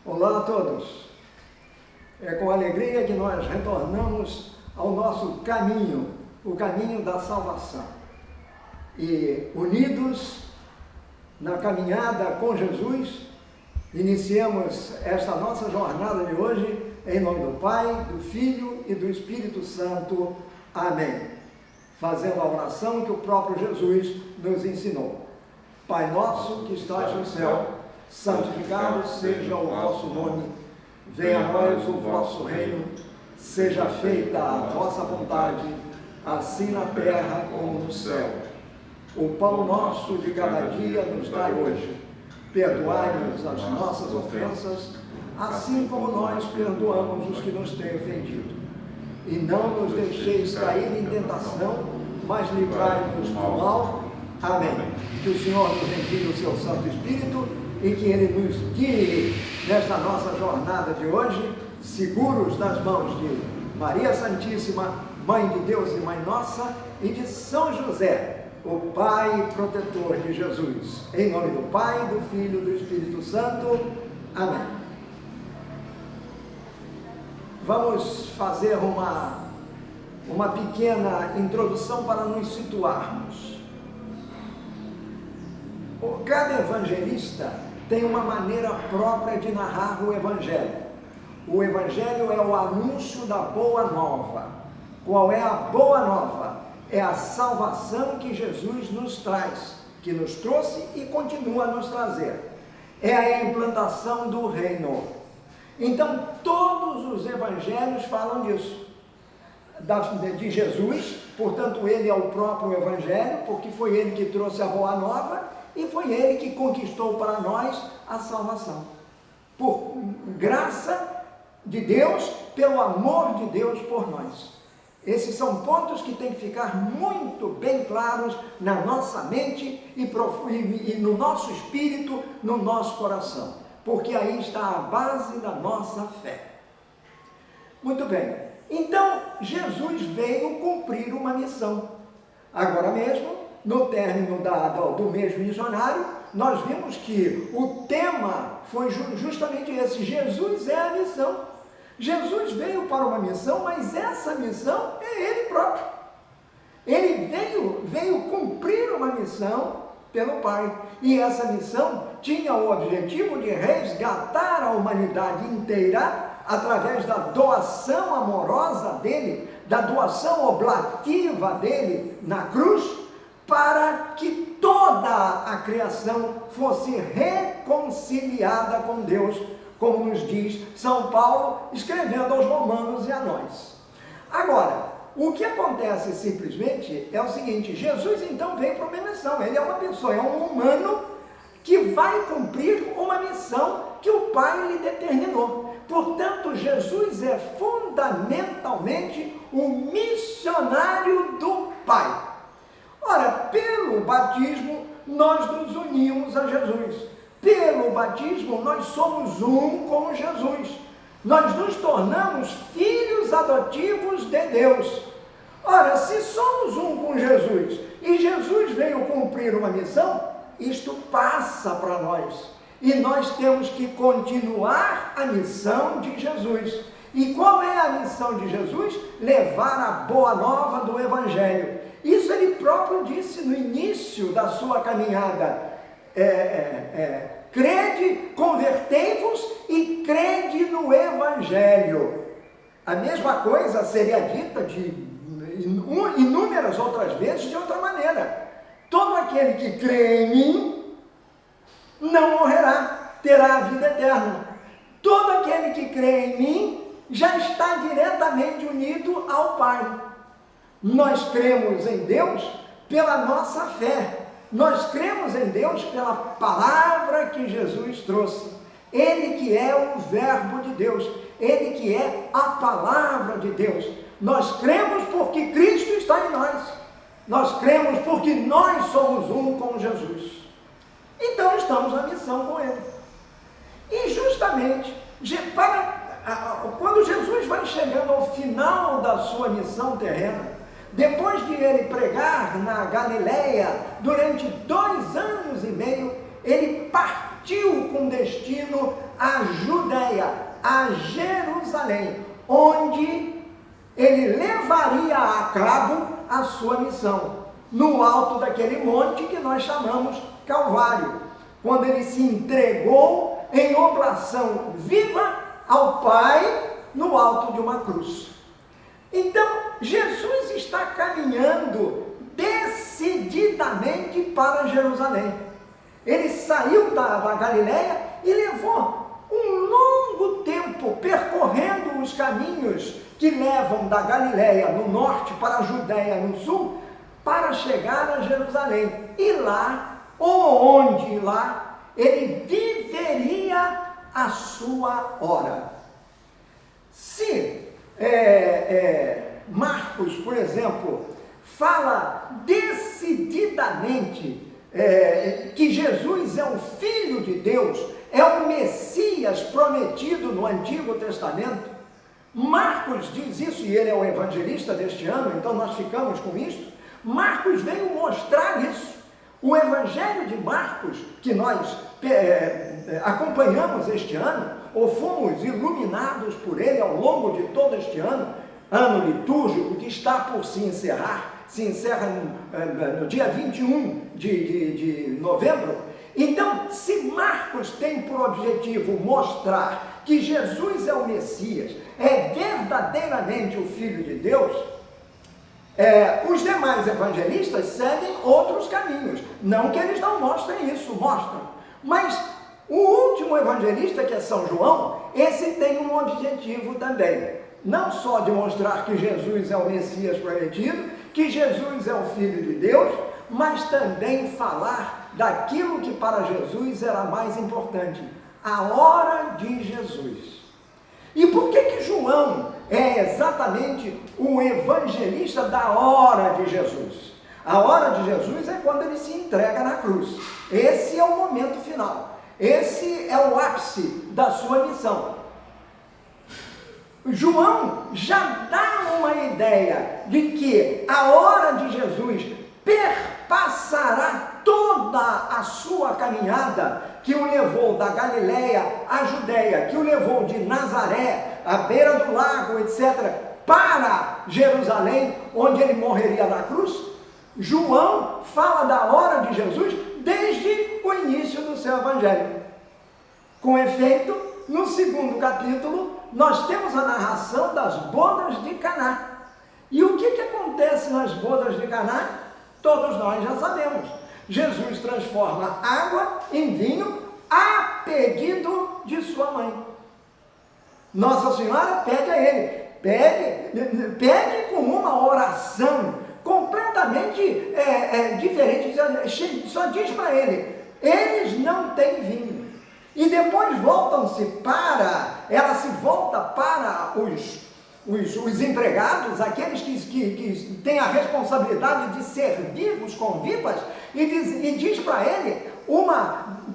Olá a todos. É com alegria que nós retornamos ao nosso caminho, o caminho da salvação. E unidos na caminhada com Jesus, iniciamos esta nossa jornada de hoje em nome do Pai, do Filho e do Espírito Santo. Amém. Fazendo a oração que o próprio Jesus nos ensinou. Pai nosso que estás no céu, santificado seja o vosso nome. Venha a nós o vosso reino. Seja feita a vossa vontade, assim na terra como no céu. O pão nosso de cada dia nos dai hoje. Perdoai-nos as nossas ofensas, assim como nós perdoamos os que nos têm ofendido. E não nos deixeis cair em tentação, mas livrai-nos do mal. Amém. Que o Senhor nos envie o seu Santo Espírito e que Ele nos guie nesta nossa jornada de hoje, seguros nas mãos de Maria Santíssima, Mãe de Deus e Mãe Nossa, e de São José, o Pai protetor de Jesus. Em nome do Pai, do Filho e do Espírito Santo. Amém. Vamos fazer uma pequena introdução para nos situarmos. Cada evangelista tem uma maneira própria de narrar o Evangelho. O Evangelho é o anúncio da Boa Nova. Qual é a Boa Nova? É a salvação que Jesus nos traz, que nos trouxe e continua a nos trazer. É a implantação do reino. Então, todos os evangelhos falam disso. De Jesus, portanto, ele é o próprio Evangelho, porque foi ele que trouxe a Boa Nova e foi ele que conquistou para nós a salvação. Por graça de Deus, pelo amor de Deus por nós. Esses são pontos que têm que ficar muito bem claros na nossa mente e no nosso espírito, no nosso coração, porque aí está a base da nossa fé. Muito bem, então Jesus veio cumprir uma missão. Agora mesmo, no término do mês missionário, nós vimos que o tema foi justamente esse: Jesus é a missão. Jesus veio para uma missão, mas essa missão é Ele próprio. Ele veio cumprir uma missão pelo Pai. E essa missão tinha o objetivo de resgatar a humanidade inteira através da doação amorosa dele, da doação oblativa dele na cruz, para que toda a criação fosse reconciliada com Deus, como nos diz São Paulo, escrevendo aos Romanos e a nós. Agora, o que acontece simplesmente é o seguinte: Jesus então veio para uma missão. Ele é uma pessoa, é um humano que vai cumprir uma missão que o Pai lhe determinou. Portanto, Jesus é fundamentalmente o missionário do Pai. Ora, pelo batismo, nós nos unimos a Jesus. Pelo batismo, nós somos um com Jesus. Nós nos tornamos filhos adotivos de Deus. Ora, se somos um com Jesus e Jesus veio cumprir uma missão, isto passa para nós. E nós temos que continuar a missão de Jesus. E qual é a missão de Jesus? Levar a boa nova do Evangelho. Isso ele próprio disse no início da sua caminhada. Crede, convertei-vos e crede no Evangelho. A mesma coisa seria dita de inúmeras outras vezes de outra maneira. Todo aquele que crê em mim não morrerá, terá a vida eterna. Todo aquele que crê em mim já está diretamente unido ao Pai. Nós cremos em Deus pela nossa fé. Nós cremos em Deus pela palavra que Jesus trouxe. Ele que é o Verbo de Deus. Ele que é a palavra de Deus. Nós cremos porque Cristo está em nós. Nós cremos porque nós somos um com Jesus. Então estamos na missão com Ele. E justamente, quando Jesus vai chegando ao final da sua missão terrena, depois de ele pregar na Galileia durante 2 anos e meio, ele partiu com destino destino à Judéia, a Jerusalém, onde ele levaria a cabo a sua missão, no alto daquele monte que nós chamamos Calvário, quando ele se entregou em oblação viva ao Pai no alto de uma cruz. Então, Jesus está caminhando decididamente para Jerusalém. Ele saiu da Galileia e levou um longo tempo percorrendo os caminhos que levam da Galileia no norte para a Judéia no sul, para chegar a Jerusalém. E lá, ou onde lá, ele viveria a sua hora. Se Marcos, por exemplo, fala decididamente que Jesus é o Filho de Deus, é o Messias prometido no Antigo Testamento. Marcos diz isso, e ele é o evangelista deste ano, então nós ficamos com isso. Marcos veio mostrar isso. O Evangelho de Marcos, que nós acompanhamos este ano, ou fomos iluminados por ele ao longo de todo este ano litúrgico, que está por se encerra no dia 21 de novembro. Então, se Marcos tem por objetivo mostrar que Jesus é o Messias, é verdadeiramente o Filho de Deus, os demais evangelistas seguem outros caminhos. Não que eles não mostrem isso, mostram. Mas o último evangelista, que é São João, esse tem um objetivo também. Não só de mostrar que Jesus é o Messias prometido, que Jesus é o Filho de Deus, mas também falar daquilo que para Jesus era mais importante, a hora de Jesus. E por que João é exatamente o evangelista da hora de Jesus? A hora de Jesus é quando ele se entrega na cruz. Esse é o momento final. Esse é o ápice da sua missão. João já dá uma ideia de que a hora de Jesus perpassará toda a sua caminhada, que o levou da Galileia à Judéia, que o levou de Nazaré, à beira do lago, etc., para Jerusalém, onde ele morreria na cruz. João fala da hora de Jesus desde o início do seu evangelho. Com efeito, no segundo capítulo, nós temos a narração das bodas de Caná. E o que acontece nas bodas de Caná? Todos nós já sabemos. Jesus transforma água em vinho a pedido de sua mãe. Nossa Senhora pede a ele, pede com uma oração completamente diferente, só diz para ele, eles não têm vinho. E depois ela se volta para os empregados, aqueles que têm a responsabilidade de servir os convidas, e diz para ele,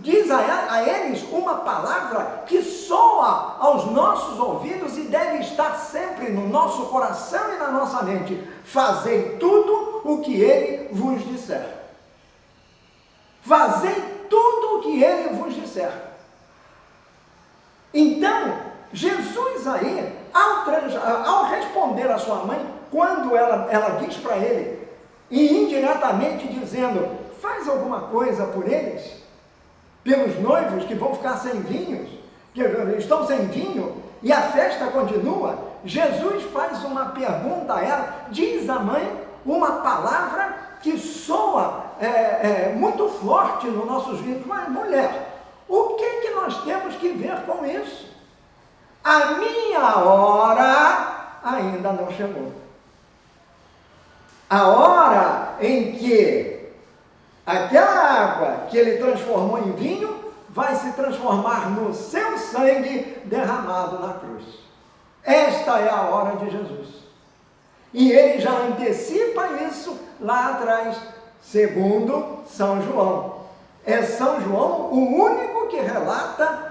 diz a eles uma palavra que soa aos nossos ouvidos e deve estar sempre no nosso coração e na nossa mente: fazei tudo o que ele vos disser. Fazei tudo o que ele vos disser. Então, Jesus aí, ao responder a sua mãe, quando ela diz para ele, e indiretamente dizendo, faz alguma coisa por eles, pelos noivos que vão ficar sem vinhos, que estão sem vinho, e a festa continua, Jesus faz uma pergunta a ela, diz a mãe uma palavra que soa muito forte nos nossos vídeos, mas mulher, o que nós temos que ver com isso? A minha hora ainda não chegou. A hora em que aquela água que ele transformou em vinho vai se transformar no seu sangue derramado na cruz. Esta é a hora de Jesus. E ele já antecipa isso lá atrás, segundo São João. É São João o único que relata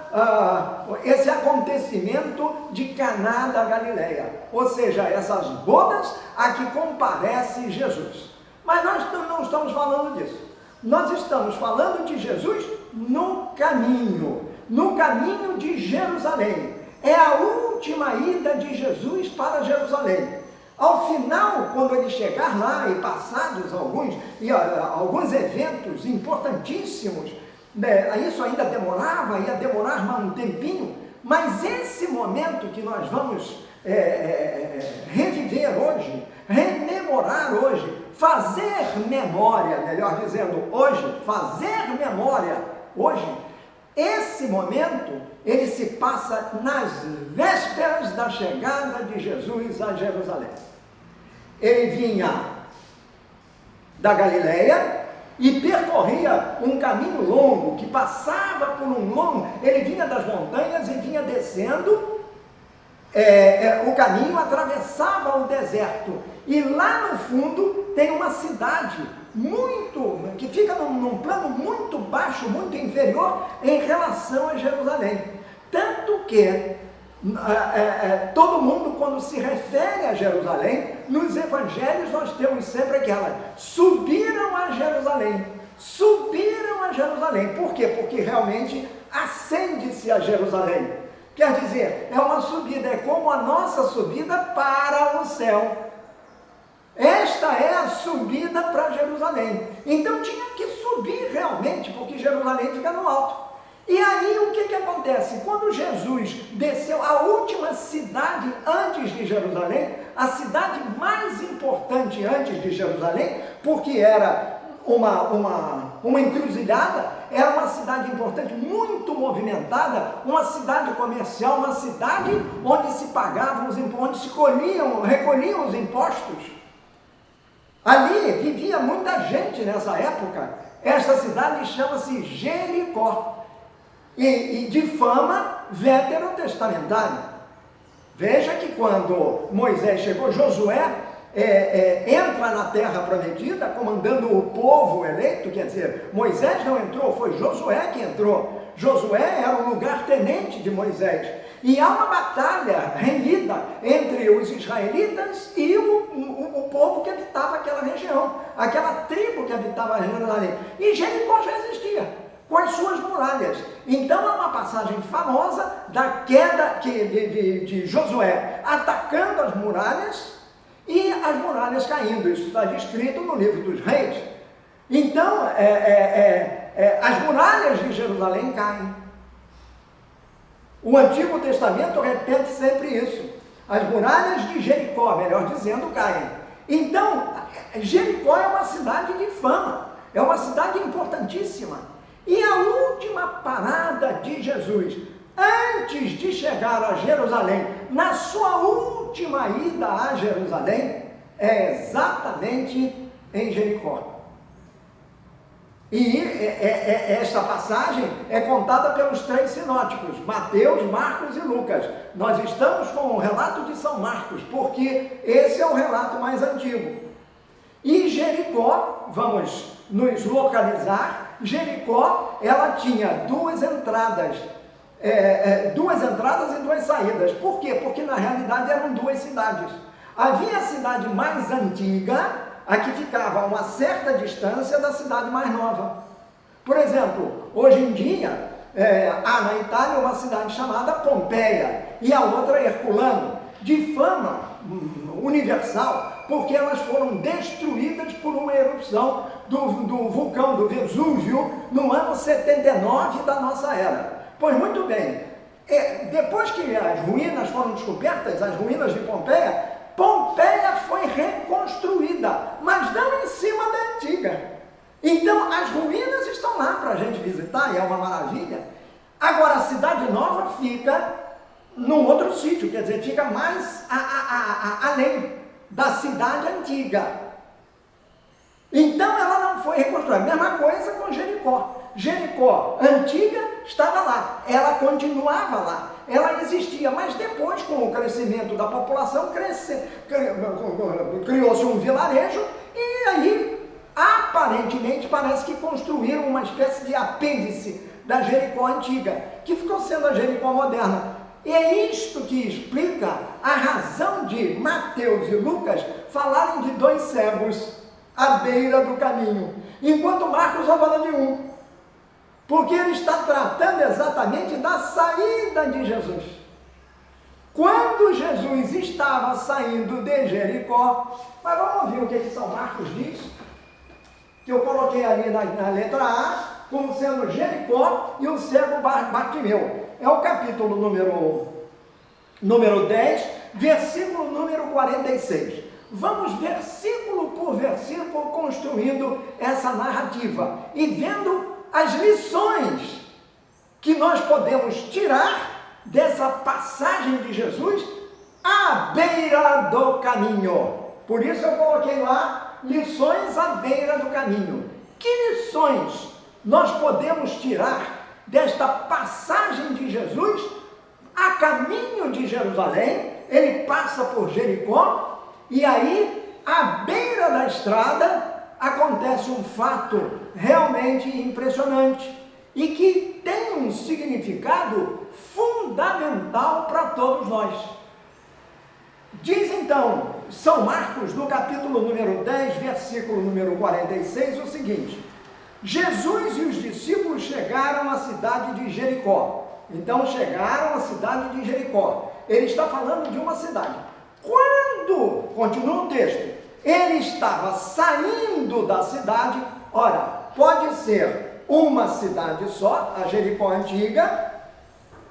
esse acontecimento de Caná da Galileia, ou seja, essas bodas a que comparece Jesus. Mas nós não estamos falando disso. Nós estamos falando de Jesus no caminho, no caminho de Jerusalém. É a última ida de Jesus para Jerusalém. Ao final, quando ele chegar lá e passados alguns eventos importantíssimos, isso ainda ia demorar um tempinho, mas esse momento que nós vamos reviver hoje, rememorar hoje, fazer memória, melhor dizendo, hoje, fazer memória hoje, esse momento, ele se passa nas vésperas da chegada de Jesus a Jerusalém. Ele vinha da Galileia e percorria um caminho longo, que passava por ele vinha das montanhas e vinha descendo o caminho, atravessava o deserto, e lá no fundo tem uma cidade que fica num plano muito baixo, muito inferior em relação a Jerusalém. Tanto que todo mundo, quando se refere a Jerusalém, nos evangelhos nós temos sempre subiram a Jerusalém. Por quê? Porque realmente ascende-se a Jerusalém. Quer dizer, é uma subida, é como a nossa subida para o céu. Esta é a subida para Jerusalém. Então tinha que subir realmente, porque Jerusalém fica no alto. E aí o que acontece? Quando Jesus desceu a última cidade antes de Jerusalém, a cidade mais importante antes de Jerusalém, porque era uma encruzilhada, era uma cidade importante, muito movimentada, uma cidade comercial, uma cidade onde se pagavam os impostos, onde se recolhiam os impostos. Ali vivia muita gente nessa época. Esta cidade chama-se Jericó, e de fama veterotestamentária. Veja que quando Moisés chegou, Josué entra na terra prometida, comandando o povo eleito, quer dizer, Moisés não entrou, foi Josué que entrou. Josué era o lugar-tenente de Moisés. E há uma batalha renhida entre os israelitas e o povo que habitava aquela região, aquela tribo que habitava Jerusalém. E Jericó já existia, com as suas muralhas. Então há uma passagem famosa da queda de Josué atacando as muralhas e as muralhas caindo. Isso está descrito no livro dos Reis. Então as muralhas de Jerusalém caem. O Antigo Testamento repete sempre isso. As muralhas de Jericó, melhor dizendo, caem. Então Jericó é uma cidade de fama, é uma cidade importantíssima. E a última parada de Jesus, antes de chegar a Jerusalém, na sua última ida a Jerusalém, é exatamente em Jericó. E esta passagem é contada pelos 3 sinóticos, Mateus, Marcos e Lucas. Nós estamos com o relato de São Marcos, porque esse é o relato mais antigo. E Jericó, vamos nos localizar, Jericó, ela tinha 2 entradas, 2 entradas e 2 saídas. Por quê? Porque na realidade eram 2 cidades. Havia a cidade mais antiga, a que ficava a uma certa distância da cidade mais nova. Por exemplo, hoje em dia, há na Itália uma cidade chamada Pompeia, e a outra Herculano, de fama universal, porque elas foram destruídas por uma erupção do vulcão do Vesúvio no ano 79 da nossa era. Pois muito bem, depois que as ruínas foram descobertas, as ruínas de Pompeia, Pompeia foi reconstruída, mas não em cima da antiga. Então as ruínas estão lá para a gente visitar, e é uma maravilha. Agora a cidade nova fica num outro sítio, quer dizer, fica mais além da cidade antiga. Então ela não foi reconstruída. Mesma coisa com Jericó. Jericó antiga estava lá, ela continuava lá, ela existia, mas depois, com o crescimento da população, criou-se um vilarejo, e aí aparentemente parece que construíram uma espécie de apêndice da Jericó antiga, que ficou sendo a Jericó moderna. E é isto que explica a razão de Mateus e Lucas falarem de 2 cegos à beira do caminho, enquanto Marcos só fala de um. porque ele está tratando exatamente da saída de Jesus. Quando Jesus estava saindo de Jericó, mas vamos ouvir o que São Marcos diz, que eu coloquei ali na letra A, como sendo Jericó e o cego Bartimeu. É o capítulo número 10, versículo número 46. Vamos versículo por versículo construindo essa narrativa e vendo as lições que nós podemos tirar dessa passagem de Jesus à beira do caminho. Por isso eu coloquei lá, lições à beira do caminho. Que lições nós podemos tirar desta passagem de Jesus a caminho de Jerusalém? Ele passa por Jericó e aí, à beira da estrada, acontece um fato realmente impressionante e que tem um significado fundamental para todos nós. Diz então São Marcos, no capítulo número 10, versículo número 46, o seguinte: Jesus e os discípulos chegaram à cidade de Jericó. Então chegaram à cidade de Jericó. Ele está falando de uma cidade. Quando, continua o texto, ele estava saindo da cidade, ora, pode ser uma cidade só, a Jericó antiga,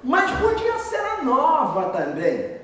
mas podia ser a nova também.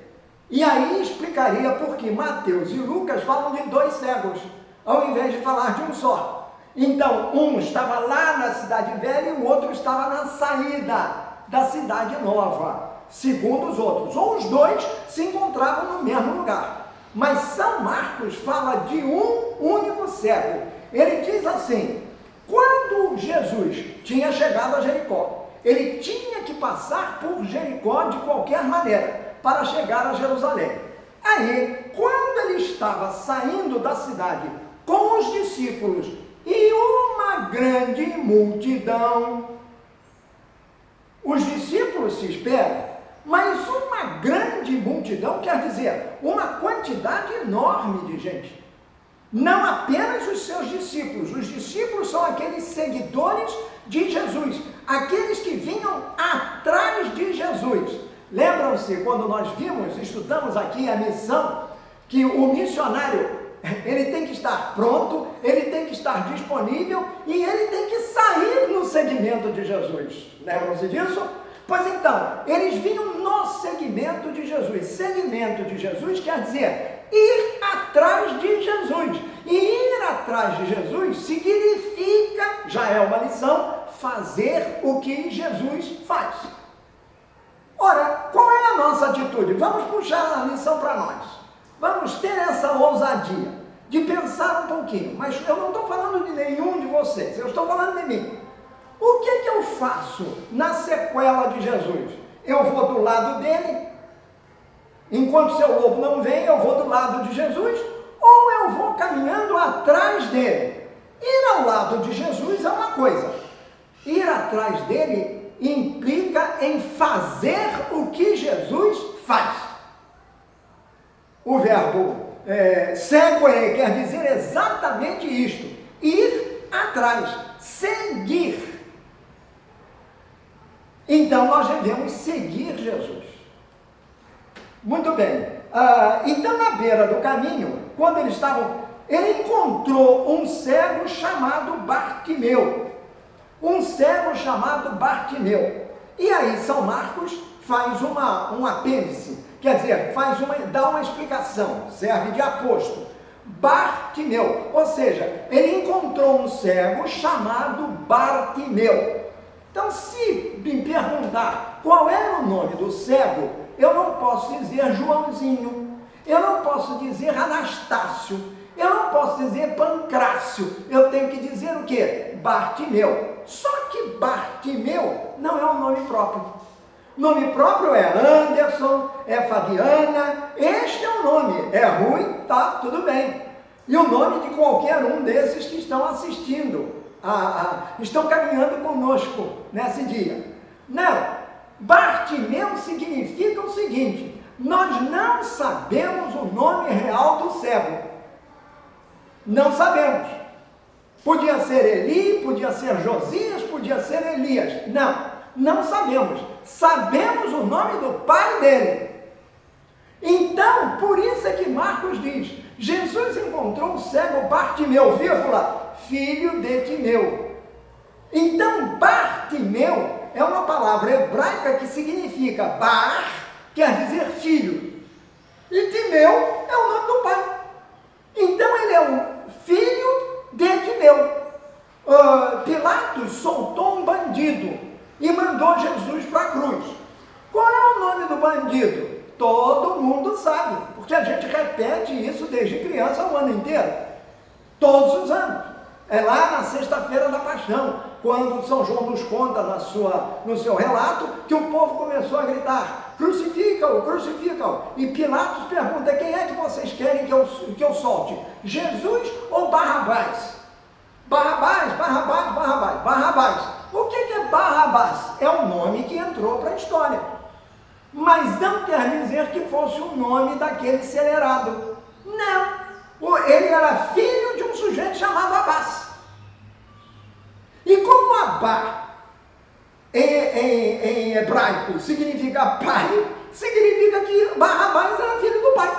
E aí explicaria por que Mateus e Lucas falam de dois cegos, ao invés de falar de um só. Então, um estava lá na cidade velha e o outro estava na saída da cidade nova, segundo os outros. Ou os dois se encontravam no mesmo lugar. Mas São Marcos fala de um único cego. Ele diz assim: quando Jesus tinha chegado a Jericó, ele tinha que passar por Jericó de qualquer maneira, para chegar a Jerusalém. Aí, quando ele estava saindo da cidade com os discípulos e uma grande multidão, os discípulos se esperam, mas uma grande multidão quer dizer uma quantidade enorme de gente. Não apenas os seus discípulos. Os discípulos são aqueles seguidores de Jesus, aqueles que vinham atrás de Jesus. Lembram-se quando nós estudamos aqui a missão, que o missionário, ele tem que estar pronto, ele tem que estar disponível e ele tem que sair no seguimento de Jesus. Lembram-se disso? Pois então, eles vinham no seguimento de Jesus. Seguimento de Jesus quer dizer ir atrás de Jesus. E ir atrás de Jesus significa, já é uma lição, fazer o que Jesus faz. Ora, qual é a nossa atitude? Vamos puxar a lição para nós. Vamos ter essa ousadia de pensar um pouquinho. Mas eu não estou falando de nenhum de vocês, eu estou falando de mim. O que eu faço na sequela de Jesus? Eu vou do lado dele, enquanto seu lobo não vem, eu vou do lado de Jesus, ou eu vou caminhando atrás dele? Ir ao lado de Jesus é uma coisa, ir atrás dele implica em fazer o que Jesus faz. O verbo sequere quer dizer exatamente isto: ir atrás, seguir. Então nós devemos seguir Jesus. Muito bem. Então na beira do caminho, quando eles estavam, ele encontrou um cego chamado Bartimeu. Um cego chamado Bartimeu. E aí São Marcos faz um apêndice, quer dizer, dá uma explicação, serve de aposto. Bartimeu, ou seja, ele encontrou um cego chamado Bartimeu. Então, se me perguntar qual era o nome do cego, eu não posso dizer Joãozinho, eu não posso dizer Anastácio, eu não posso dizer Pancrácio, eu tenho que dizer o quê? Bartimeu. Só que Bartimeu não é um nome próprio. Nome próprio é Anderson, é Fabiana, este é o nome. É ruim? Tá, tudo bem. E o nome de qualquer um desses que estão assistindo, estão caminhando conosco nesse dia. Não, Bartimeu significa o seguinte: nós não sabemos o nome real do cego. Não sabemos. Podia ser Eli, podia ser Josias, podia ser Elias. Não sabemos. Sabemos o nome do pai dele. Então, por isso é que Marcos diz, Jesus encontrou o cego Bartimeu, filho de Timeu. Então, Bartimeu é uma palavra hebraica que significa Bar, quer dizer filho. E Timeu é o nome do pai. Então, ele é um filho de Timeu. Pilatos soltou um bandido e mandou Jesus para a cruz. Qual é o nome do bandido? Todo mundo sabe, porque a gente repete isso desde criança o ano inteiro, todos os anos. É lá na sexta-feira da paixão, quando São João nos conta no seu relato, que o povo começou a gritar, crucifica-o, crucifica-o. E Pilatos pergunta, quem é que vocês querem que eu solte? Jesus ou Barrabás? Barrabás, Barrabás, Barrabás, Barrabás. O que é Barrabás? É o nome que entrou para a história. Mas não quer dizer que fosse o nome daquele acelerado. Não. Ele era filho de um sujeito chamado Abás. E como Abá, em hebraico, significa pai, significa que Barrabás era filho do pai.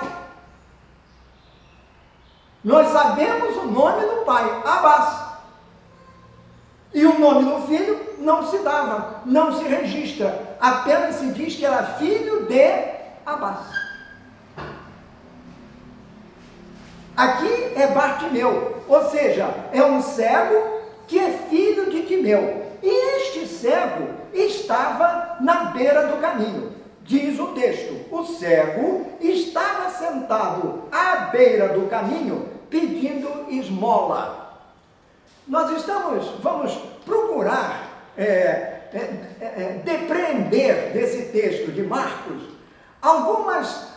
Nós sabemos o nome do pai, Abás. E o nome do filho não se dava, não se registra. Apenas se diz que era filho de Abás. Aqui é Bartimeu, ou seja, é um cego que é filho de Timeu. E este cego estava na beira do caminho. Diz o texto, o cego estava sentado à beira do caminho pedindo esmola. Nós vamos procurar depreender desse texto de Marcos algumas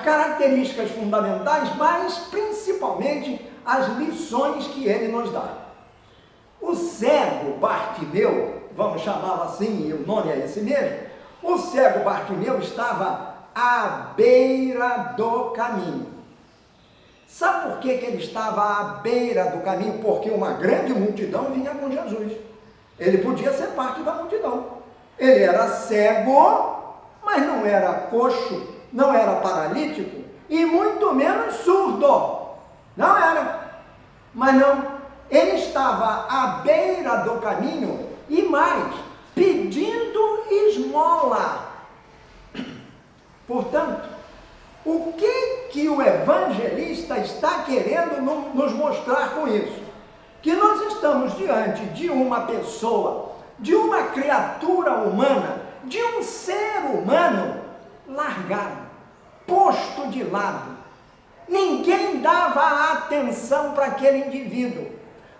características fundamentais, mas principalmente as lições que ele nos dá. O cego Bartimeu, vamos chamá-lo assim, e o nome é esse mesmo, o cego Bartimeu estava à beira do caminho. Sabe por que ele estava à beira do caminho? Porque uma grande multidão vinha com Jesus. Ele podia ser parte da multidão. Ele era cego, mas não era coxo, não era paralítico e muito menos surdo. Não era. Mas não, ele estava à beira do caminho e mais, pedindo esmola. Portanto, o que o evangelista está querendo nos mostrar com isso? Que nós estamos diante de uma pessoa, de uma criatura humana, de um ser humano largado, posto de lado. Ninguém dava atenção para aquele indivíduo.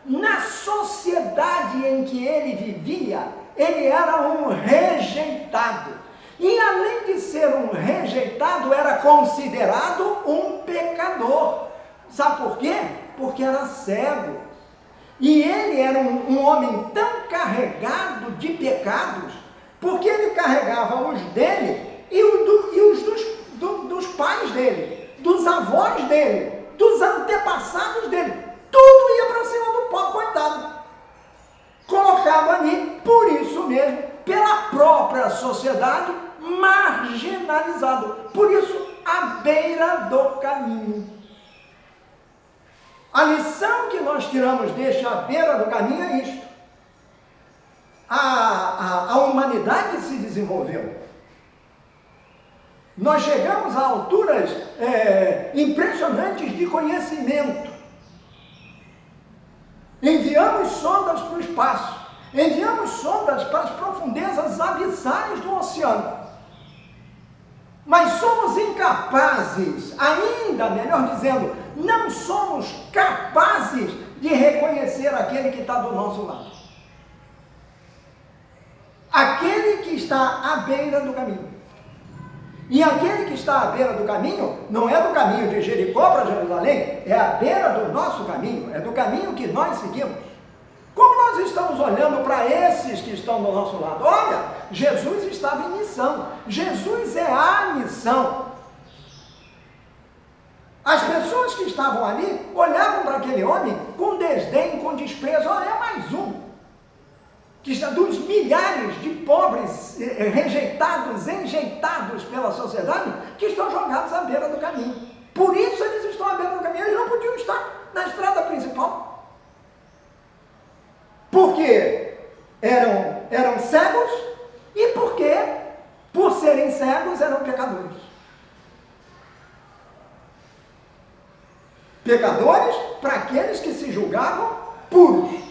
Na sociedade em que ele vivia, ele era um rejeitado. E além de ser um rejeitado, era considerado um pecador. Sabe por quê? Porque era cego. E ele era um homem tão carregado de pecados, porque ele carregava os dele e os dos pais dele, dos avós dele, dos antepassados dele. Tudo ia para cima do pó, coitado. Colocado ali, por isso mesmo, pela própria sociedade, marginalizado. Por isso, à beira do caminho. A lição que nós tiramos deste à beira do caminho é isto. A humanidade se desenvolveu. Nós chegamos a alturas impressionantes de conhecimento. Enviamos sondas para o espaço. Enviamos sondas para as profundezas abissais do oceano. Mas somos incapazes, ainda melhor dizendo, não somos capazes de reconhecer aquele que está do nosso lado. Aquele que está à beira do caminho. E aquele que está à beira do caminho, não é do caminho de Jericó para Jerusalém, é à beira do nosso caminho, é do caminho que nós seguimos. Como nós estamos olhando para esses que estão do nosso lado? Olha, Jesus estava em missão. Jesus é a missão. As pessoas que estavam ali olhavam para aquele homem com desdém, com desprezo. Olha, é mais um que está dos milhares de pobres rejeitados, enjeitados pela sociedade, que estão jogados à beira do caminho. Por isso eles estão à beira do caminho. Eles não podiam estar na estrada principal. Porque eram cegos e porque, por serem cegos, eram pecadores. Pecadores para aqueles que se julgavam puros,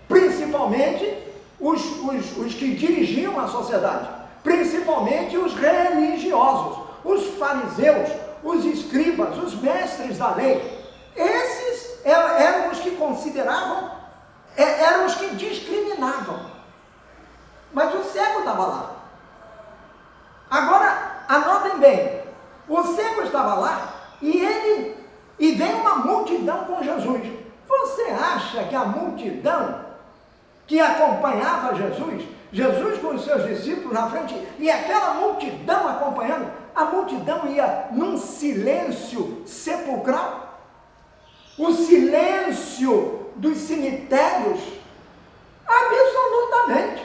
principalmente os que dirigiam a sociedade, principalmente os religiosos, os fariseus, os escribas, os mestres da lei. Esses eram os que consideravam, eram os que discriminavam. Mas o cego estava lá. Agora, anotem bem, o cego estava lá e vem uma multidão com Jesus. Você acha que a multidão que acompanhava Jesus com os seus discípulos na frente, e aquela multidão acompanhando, a multidão ia num silêncio sepulcral? O silêncio dos cemitérios? Absolutamente.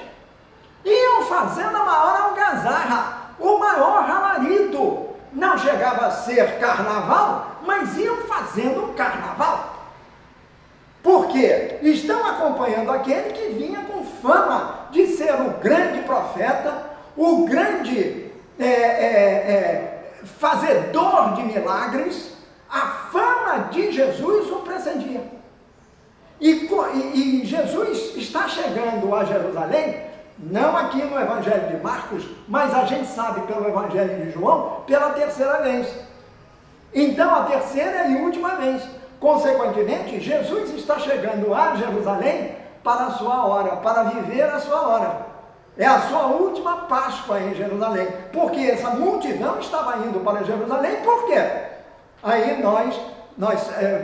Iam fazendo a maior algazarra, o maior alarido. Não chegava a ser carnaval, mas iam fazendo carnaval. Por quê? Estão acompanhando aquele que vinha com fama de ser o grande profeta, o grande fazedor de milagres. A fama de Jesus o precedia. E Jesus está chegando a Jerusalém, não aqui no Evangelho de Marcos, mas a gente sabe pelo Evangelho de João, pela terceira vez. Então, a terceira e última vez. Consequentemente, Jesus está chegando a Jerusalém para a sua hora, para viver a sua hora. É a sua última Páscoa em Jerusalém. Porque essa multidão estava indo para Jerusalém, por quê? Aí nós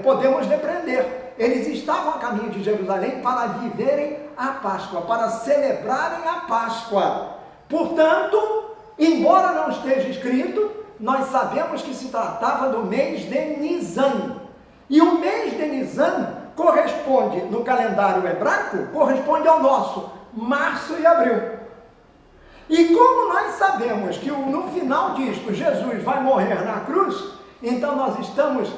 podemos depreender. Eles estavam a caminho de Jerusalém para viverem a Páscoa, para celebrarem a Páscoa. Portanto, embora não esteja escrito, nós sabemos que se tratava do mês de Nisan. E o mês de Nisan corresponde, no calendário hebraico, corresponde ao nosso, março e abril. E como nós sabemos que no final disto Jesus vai morrer na cruz, então nós estamos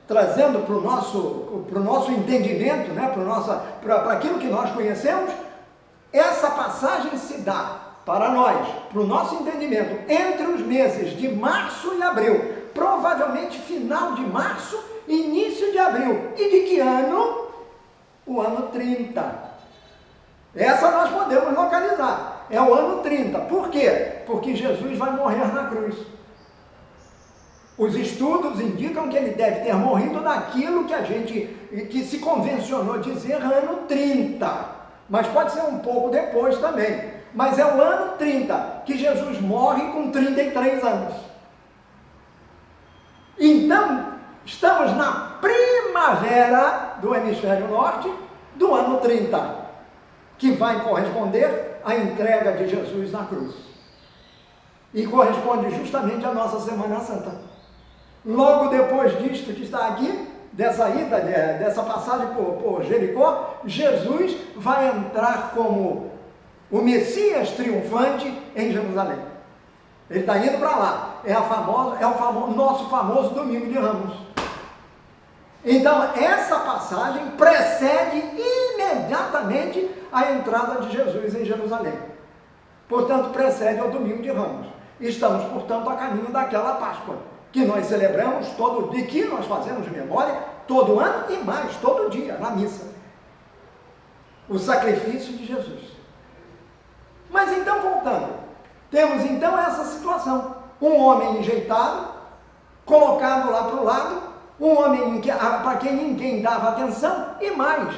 trazendo para o nosso entendimento, né, para aquilo que nós conhecemos, essa passagem se dá para nós, para o nosso entendimento, entre os meses de março e abril, provavelmente final de março, início de abril. E de que ano? O ano 30. Essa nós podemos localizar. É o ano 30. Por quê? Porque Jesus vai morrer na cruz. Os estudos indicam que ele deve ter morrido naquilo que se convencionou dizer ano 30. Mas pode ser um pouco depois também. Mas é o ano 30 que Jesus morre com 33 anos. Então, estamos na primavera do hemisfério norte do ano 30, que vai corresponder à entrega de Jesus na cruz. E corresponde justamente à nossa Semana Santa. Logo depois disto que está aqui, dessa ida, dessa passagem por Jericó, Jesus vai entrar como o Messias triunfante em Jerusalém. Ele está indo para lá. É o nosso famoso Domingo de Ramos. Então, essa passagem precede imediatamente a entrada de Jesus em Jerusalém. Portanto, precede ao Domingo de Ramos. Estamos, portanto, a caminho daquela Páscoa, que nós celebramos de que nós fazemos memória todo ano e mais, todo dia, na missa. O sacrifício de Jesus. Mas então, voltando, temos então essa situação. Um homem enjeitado, colocado lá para o lado, um homem para quem ninguém dava atenção, e mais,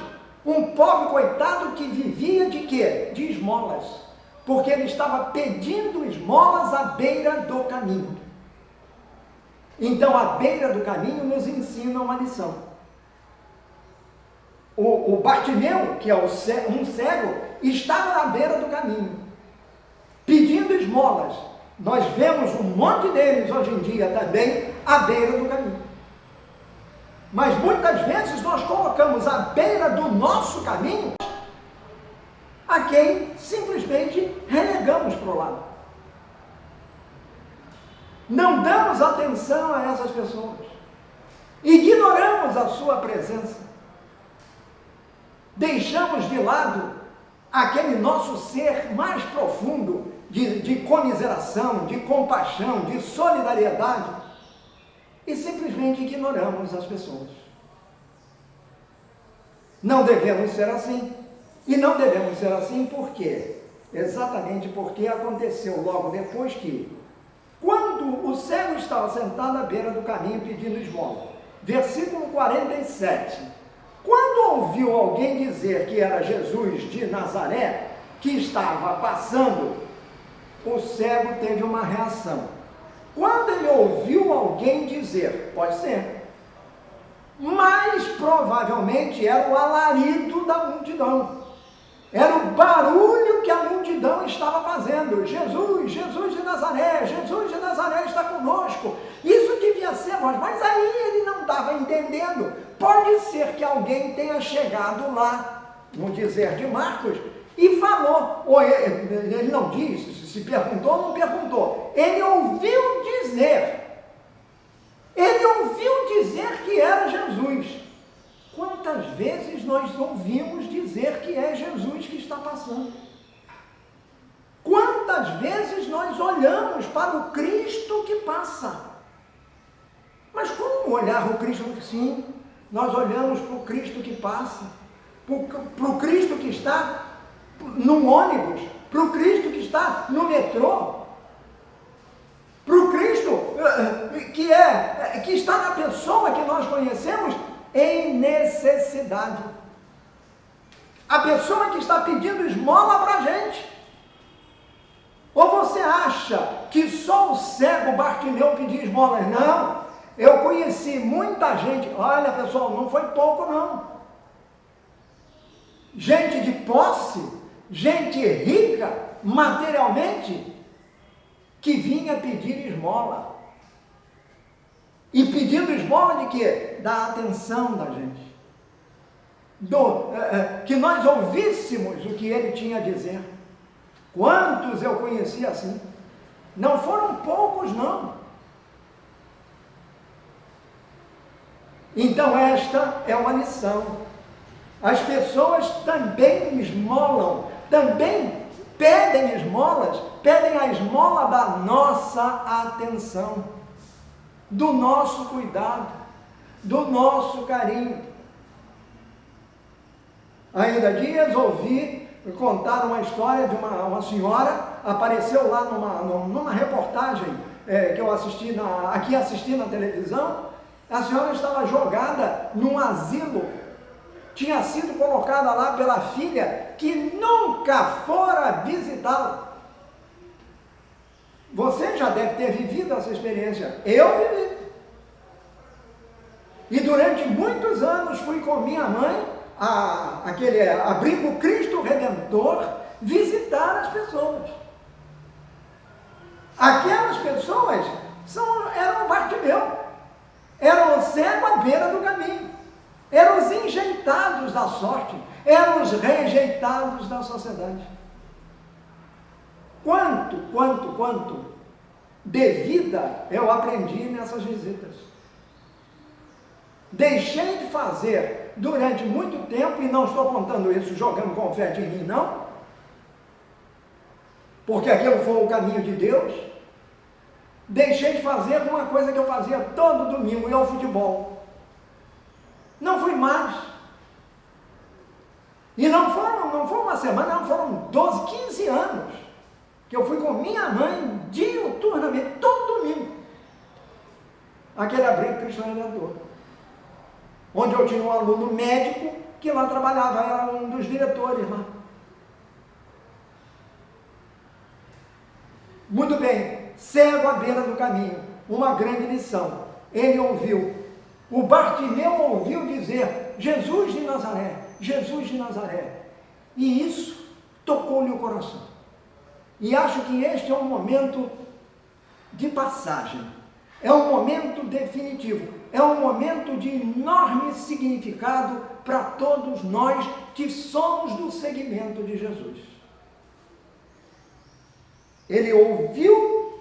um pobre coitado que vivia de quê? De esmolas, porque ele estava pedindo esmolas à beira do caminho. Então, à beira do caminho nos ensina uma lição. O Bartimeu, que é um cego, estava na beira do caminho, pedindo esmolas. Nós vemos um monte deles hoje em dia também à beira do caminho. Mas muitas vezes nós colocamos à beira do nosso caminho a quem simplesmente relegamos para o lado. Não damos atenção a essas pessoas. Ignoramos a sua presença. Deixamos de lado aquele nosso ser mais profundo de comiseração, de compaixão, de solidariedade, e simplesmente ignoramos as pessoas. Não devemos ser assim. E não devemos ser assim por quê? Exatamente porque aconteceu logo depois que, quando o cego estava sentado à beira do caminho pedindo esmola, versículo 47, quando ouviu alguém dizer que era Jesus de Nazaré, que estava passando, o cego teve uma reação. Quando ele ouviu alguém dizer, pode ser, mas provavelmente era o alarido da multidão. Era o barulho que a multidão estava fazendo. Jesus, Jesus de Nazaré, Jesus de Nazaré está conosco. Isso devia ser voz, mas aí ele não estava entendendo. Pode ser que alguém tenha chegado lá, no dizer de Marcos, e falou, ou ele não disse, se perguntou ou não perguntou. Ele ouviu dizer que era Jesus. Quantas vezes nós ouvimos dizer que é Jesus que está passando? Quantas vezes nós olhamos para o Cristo que passa? Mas como olhar o Cristo? Sim, nós olhamos para o Cristo que passa, para o Cristo que está no ônibus, para o Cristo que está no metrô, para o Cristo que está na pessoa que nós conhecemos em necessidade. A pessoa que está pedindo esmola para a gente. Ou você acha que só o cego Bartimeu pedia esmolas? Não, eu conheci muita gente, olha pessoal, não foi pouco não. Gente de posse, gente rica materialmente, que vinha pedir esmola. E pedindo esmola de quê? Da atenção da gente. Que nós ouvíssemos o que ele tinha a dizer. Quantos eu conheci assim? Não foram poucos, não. Então esta é uma lição. As pessoas também esmolam, também pedem esmolas, pedem a esmola da nossa atenção, do nosso cuidado, do nosso carinho. Ainda dias ouvi contar uma história de uma senhora, apareceu lá numa reportagem que eu assisti na televisão. A senhora estava jogada num asilo, tinha sido colocada lá pela filha, que nunca fora visitá-la. Você já deve ter vivido essa experiência. Eu vivi. E durante muitos anos fui com minha mãe, aquele abrigo Cristo Redentor, visitar as pessoas. Aquelas pessoas eram Bartimeu, eram o cego à beira do caminho, eram os enjeitados da sorte, eram os rejeitados da sociedade. Quanto de vida eu aprendi nessas visitas. Deixei de fazer durante muito tempo, e não estou contando isso jogando confete em mim, não, porque aquilo foi o caminho de Deus. Deixei de fazer uma coisa que eu fazia todo domingo, ir ao futebol. Não fui mais. E não foi uma semana, não, foram 12, 15 anos que eu fui com minha mãe diuturnamente, todo domingo, aquele abrigo Cristo Redentor, onde eu tinha um aluno médico que lá trabalhava, era um dos diretores lá. Muito bem, cego à beira do caminho, uma grande lição. Ele ouviu, o Bartimeu ouviu dizer, Jesus de Nazaré, Jesus de Nazaré, e isso tocou-lhe o coração. E acho que este é um momento de passagem. É um momento definitivo, é um momento de enorme significado para todos nós que somos do segmento de Jesus. Ele ouviu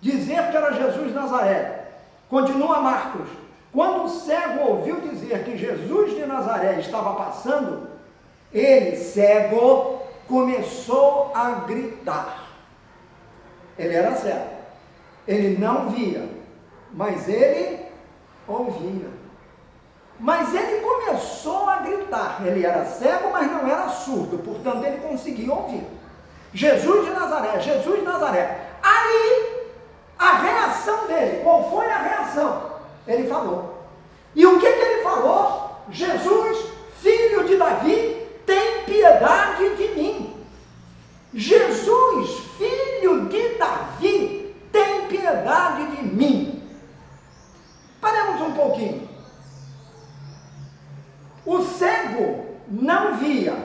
dizer que era Jesus de Nazaré. Continua Marcos. Quando o cego ouviu dizer que Jesus de Nazaré estava passando, ele, cego, começou a gritar. Ele era cego, ele não via, mas ele ouvia. Mas ele começou a gritar. Ele era cego, mas não era surdo, portanto ele conseguia ouvir. Jesus de Nazaré, Jesus de Nazaré. Aí, a reação dele, qual foi a reação? Ele falou. E o que ele falou? Jesus, filho de Davi, tem piedade de mim. Jesus, filho de Davi, tem piedade de mim. Paremos um pouquinho. O cego não via,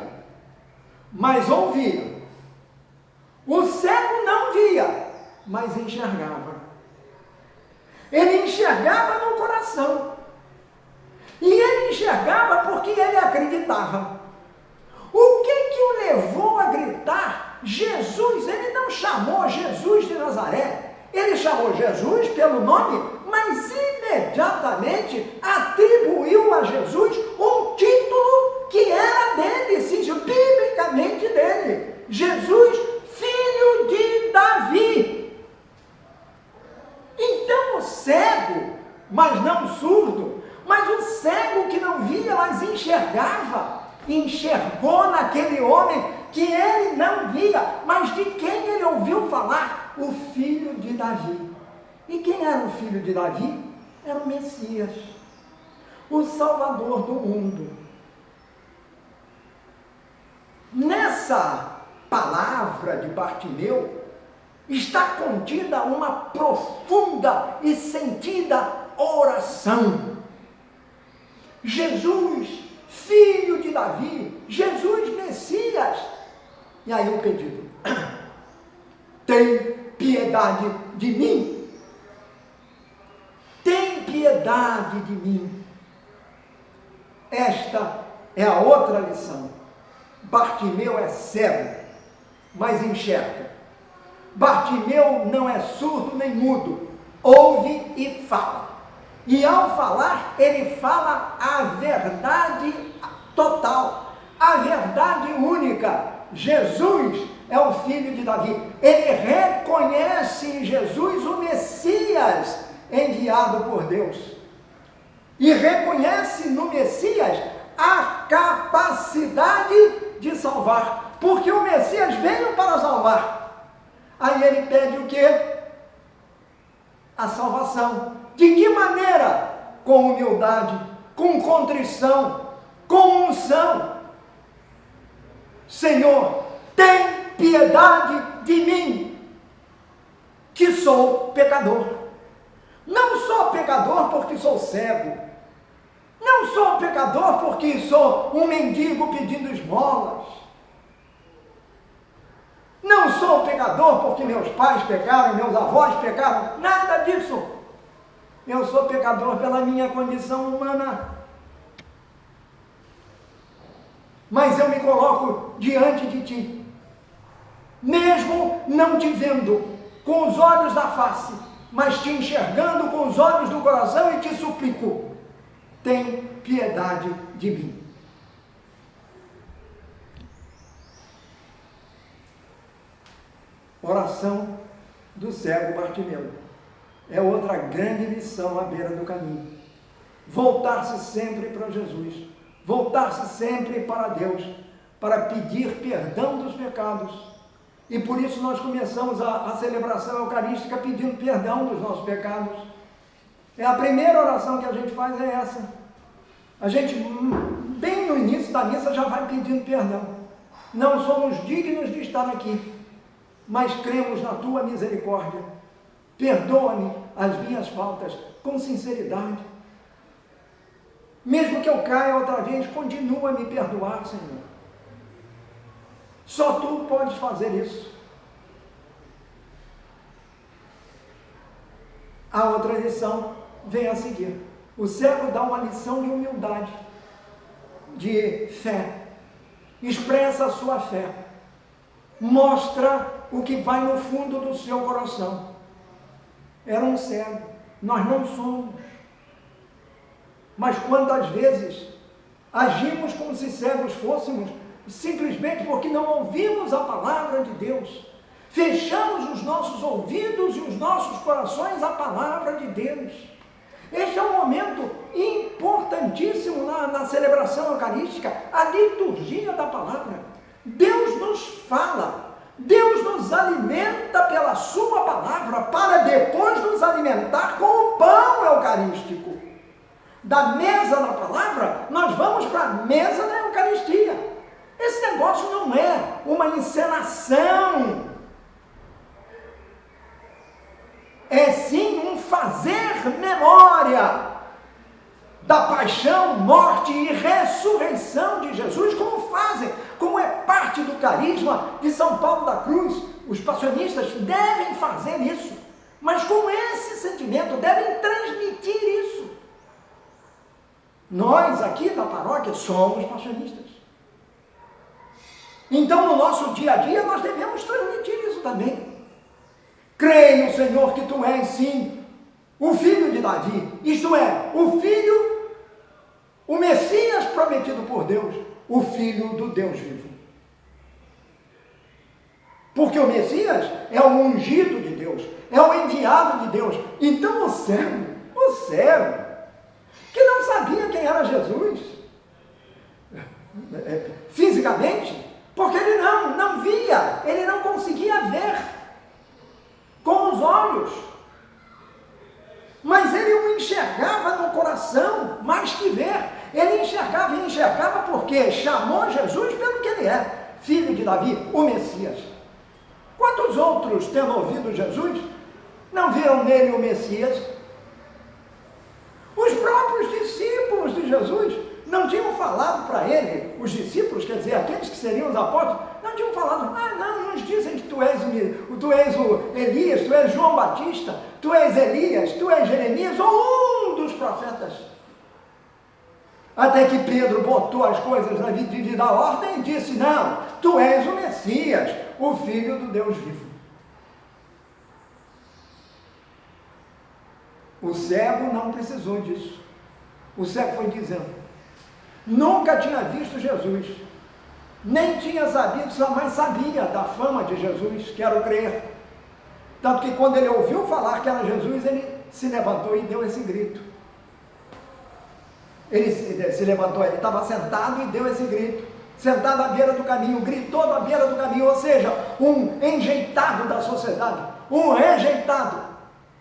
mas ouvia. O cego não via, mas enxergava. Ele enxergava no coração. E ele enxergava porque ele acreditava. O que o levou a gritar? Jesus, ele não chamou Jesus de Nazaré. Ele chamou Jesus pelo nome, mas imediatamente atribuiu a Jesus um título que era dele, sim, biblicamente dele. Jesus, filho de Davi. Então o cego, mas não surdo, mas o cego que não via, mas enxergou naquele homem que ele não via, mas de quem ele ouviu falar? O filho de Davi. E quem era o filho de Davi? Era o Messias, o Salvador do mundo. Nessa palavra de Bartimeu está contida uma profunda e sentida oração. Jesus, filho de Davi, Jesus Messias. E aí o pedido: tem piedade de mim. Tem piedade de mim. Esta é a outra lição. Bartimeu é cego, mas enxerga. Bartimeu não é surdo nem mudo, ouve e fala. E ao falar, ele fala a verdade total, a verdade única. Jesus é o filho de Davi. Ele reconhece em Jesus o Messias enviado por Deus. E reconhece no Messias a capacidade de salvar. Porque o Messias veio para salvar. Aí ele pede o quê? A salvação. De que maneira? Com humildade, com contrição, com unção. Senhor, tem piedade de mim, que sou pecador. Não sou pecador porque sou cego. Não sou pecador porque sou um mendigo pedindo esmolas. Não sou pecador porque meus pais pecaram, meus avós pecaram. Nada disso. Eu sou pecador pela minha condição humana. Mas eu me coloco diante de ti, mesmo não te vendo com os olhos da face, mas te enxergando com os olhos do coração, e te suplico: tem piedade de mim. Oração do cego Bartimeu. É outra grande lição à beira do caminho. Voltar-se sempre para Jesus. Voltar-se sempre para Deus, para pedir perdão dos pecados. E por isso nós começamos a celebração eucarística pedindo perdão dos nossos pecados. A primeira oração que a gente faz é essa. A gente, bem no início da missa, já vai pedindo perdão. Não somos dignos de estar aqui, mas cremos na tua misericórdia. Perdoa-me as minhas faltas com sinceridade. Mesmo que eu caia outra vez, continua a me perdoar, Senhor. Só tu podes fazer isso. A outra lição vem a seguir. O cego dá uma lição de humildade, de fé, expressa a sua fé, mostra o que vai no fundo do seu coração. Era um cego, nós não somos. Mas quantas vezes agimos como se cegos fôssemos, simplesmente porque não ouvimos a palavra de Deus. Fechamos os nossos ouvidos e os nossos corações à palavra de Deus. Este é um momento importantíssimo na celebração eucarística, a liturgia da palavra. Deus nos fala, Deus nos alimenta pela sua palavra, para depois nos alimentar com o pão eucarístico. Da mesa da palavra, nós vamos para a mesa da Eucaristia. Esse negócio não é uma encenação, é sim um fazer memória da paixão, morte e ressurreição de Jesus, como é parte do carisma de São Paulo da Cruz. Os passionistas devem fazer isso, mas com esse sentimento devem transmitir isso. Nós aqui da paróquia somos passionistas. Então no nosso dia a dia nós devemos transmitir isso também. Creio, Senhor, que Tu és sim o Filho de Davi, isto é, o Messias prometido por Deus, o Filho do Deus vivo. Porque o Messias é o ungido de Deus, é o enviado de Deus. Então o cego, que não sabia quem era Jesus, fisicamente, porque ele não via, ele não conseguia ver com os olhos, mas ele o enxergava no coração, mais que ver. Ele enxergava porque chamou Jesus pelo que ele é, Filho de Davi, o Messias. Quantos outros, tendo ouvido Jesus, não viram nele o Messias? Os próprios discípulos de Jesus não tinham falado para ele, os discípulos, quer dizer, aqueles que seriam os apóstolos, não tinham falado, nos dizem que tu és o Elias, tu és João Batista, tu és Elias, tu és Jeremias, ou um dos profetas. Até que Pedro botou as coisas na devida ordem e disse, não, tu és o Messias, o Filho do Deus vivo. O cego não precisou disso. O cego foi dizendo, nunca tinha visto Jesus, nem tinha sabido, mas sabia da fama de Jesus, quero crer. Tanto que quando ele ouviu falar que era Jesus, ele se levantou e deu esse grito. Ele se levantou, ele estava sentado e deu esse grito. Sentado à beira do caminho, gritou da beira do caminho, ou seja, um enjeitado da sociedade, um rejeitado.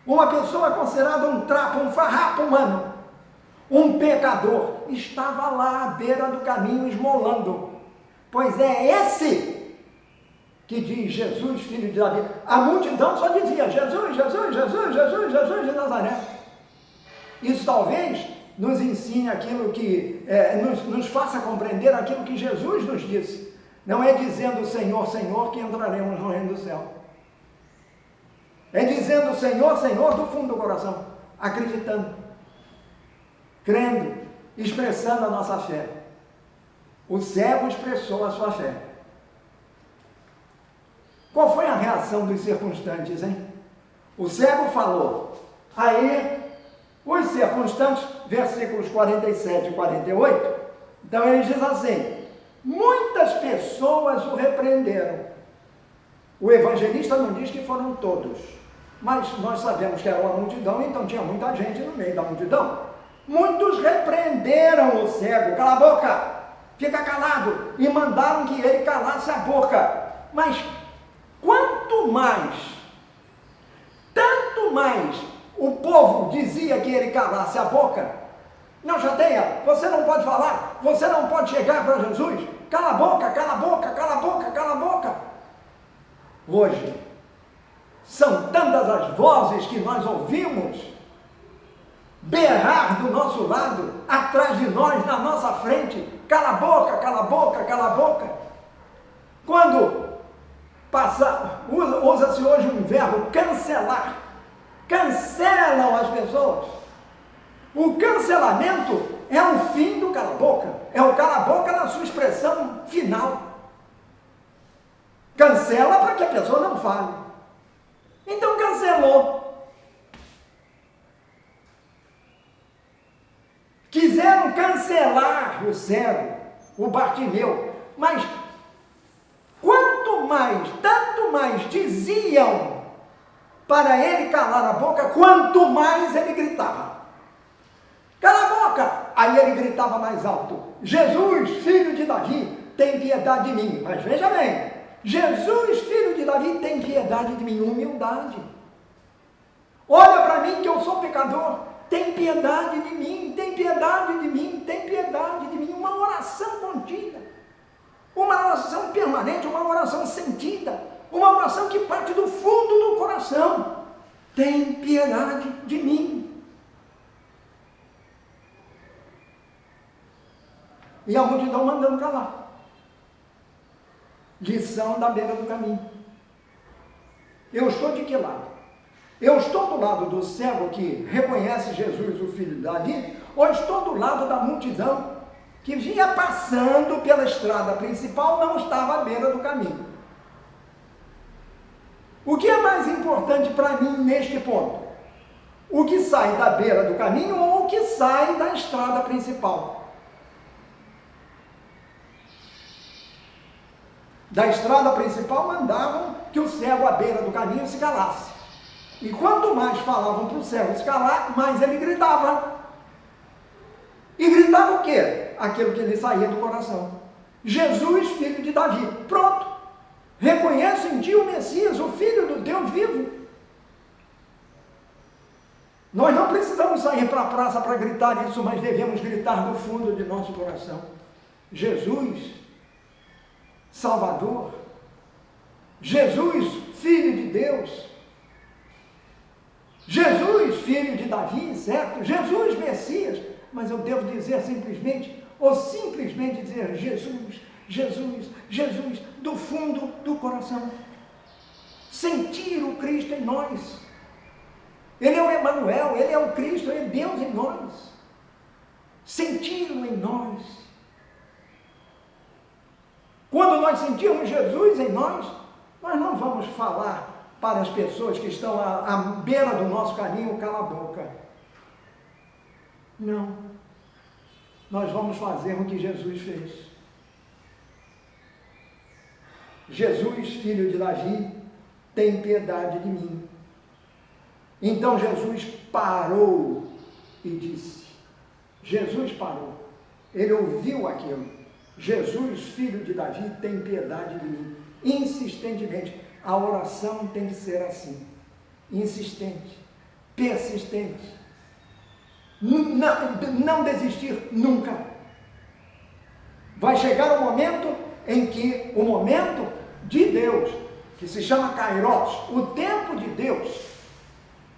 Uma pessoa considerada um trapo, um farrapo humano, um pecador, estava lá à beira do caminho esmolando. Pois é esse que diz Jesus, Filho de Davi. A multidão só dizia Jesus, Jesus, Jesus, Jesus, Jesus de Nazaré. Isso talvez nos ensine aquilo que, nos faça compreender aquilo que Jesus nos disse. Não é dizendo Senhor, Senhor que entraremos no reino do céu. É dizendo Senhor, Senhor do fundo do coração, acreditando, crendo, expressando a nossa fé. O cego expressou a sua fé. Qual foi a reação dos circunstantes, hein? O cego falou. Aí, os circunstantes, versículos 47 e 48, então ele diz assim, muitas pessoas o repreenderam. O evangelista não diz que foram todos, mas nós sabemos que era uma multidão, então tinha muita gente no meio da multidão. Muitos repreenderam o cego, cala a boca, fica calado, e mandaram que ele calasse a boca. Mas quanto mais, tanto mais o povo dizia que ele calasse a boca, não chateia, você não pode falar, você não pode chegar para Jesus, cala a boca, cala a boca, cala a boca, cala a boca. Hoje, são tantas as vozes que nós ouvimos berrar do nosso lado, atrás de nós, na nossa frente, cala a boca, cala a boca, cala a boca. Quando usa-se hoje um verbo cancelar cancelam as pessoas. O cancelamento é o fim do cala-boca, é o cala-boca na sua expressão final. Cancela para que a pessoa não fale. Então cancelou. Quiseram cancelar o cego, o Bartimeu, mas tanto mais diziam para ele calar a boca, quanto mais ele gritava. Cala a boca! Aí ele gritava mais alto: Jesus, filho de Davi, tem piedade de mim. Mas veja bem, Jesus, filho de Davi, tem piedade de mim. Humildade. Olha para mim que eu sou pecador. Tem piedade de mim, tem piedade de mim, tem piedade de mim. Uma oração contida, uma oração permanente, uma oração sentida, uma oração que parte do fundo do coração. Tem piedade de mim. E a multidão mandando calar. Lição da beira do caminho. Eu estou de que lado? Eu estou do lado do cego que reconhece Jesus, o filho de Davi, ou estou do lado da multidão que vinha passando pela estrada principal, não estava à beira do caminho? O que é mais importante para mim neste ponto? O que sai da beira do caminho ou o que sai da estrada principal? Da estrada principal mandavam que o cego à beira do caminho se calasse. E quanto mais falavam para o cego se calar, mais ele gritava. E gritava o quê? Aquilo que lhe saía do coração. Jesus, filho de Davi. Pronto. Reconheço em ti o Messias, o Filho do Deus vivo. Nós não precisamos sair para a praça para gritar isso, mas devemos gritar do fundo de nosso coração: Jesus, Salvador, Jesus, Filho de Deus, Jesus, Filho de Davi, certo? Jesus, Messias. Mas eu devo dizer simplesmente, ou simplesmente dizer Jesus, Jesus, Jesus, do fundo do coração. Sentir o Cristo em nós. Ele é o Emanuel, Ele é o Cristo, Ele é Deus em nós. Senti-lo em nós. Quando nós sentirmos Jesus em nós, nós não vamos falar para as pessoas que estão à beira do nosso caminho: cala a boca. Não. Nós vamos fazer o que Jesus fez. Jesus, filho de Davi, tem piedade de mim. Então Jesus parou e disse. Jesus parou. Ele ouviu aquilo. Jesus, filho de Davi, tem piedade de mim. Insistentemente. A oração tem que ser assim. Insistente. Persistente. Não desistir nunca. Vai chegar o momento em que o momento de Deus, que se chama Kairos, o tempo de Deus,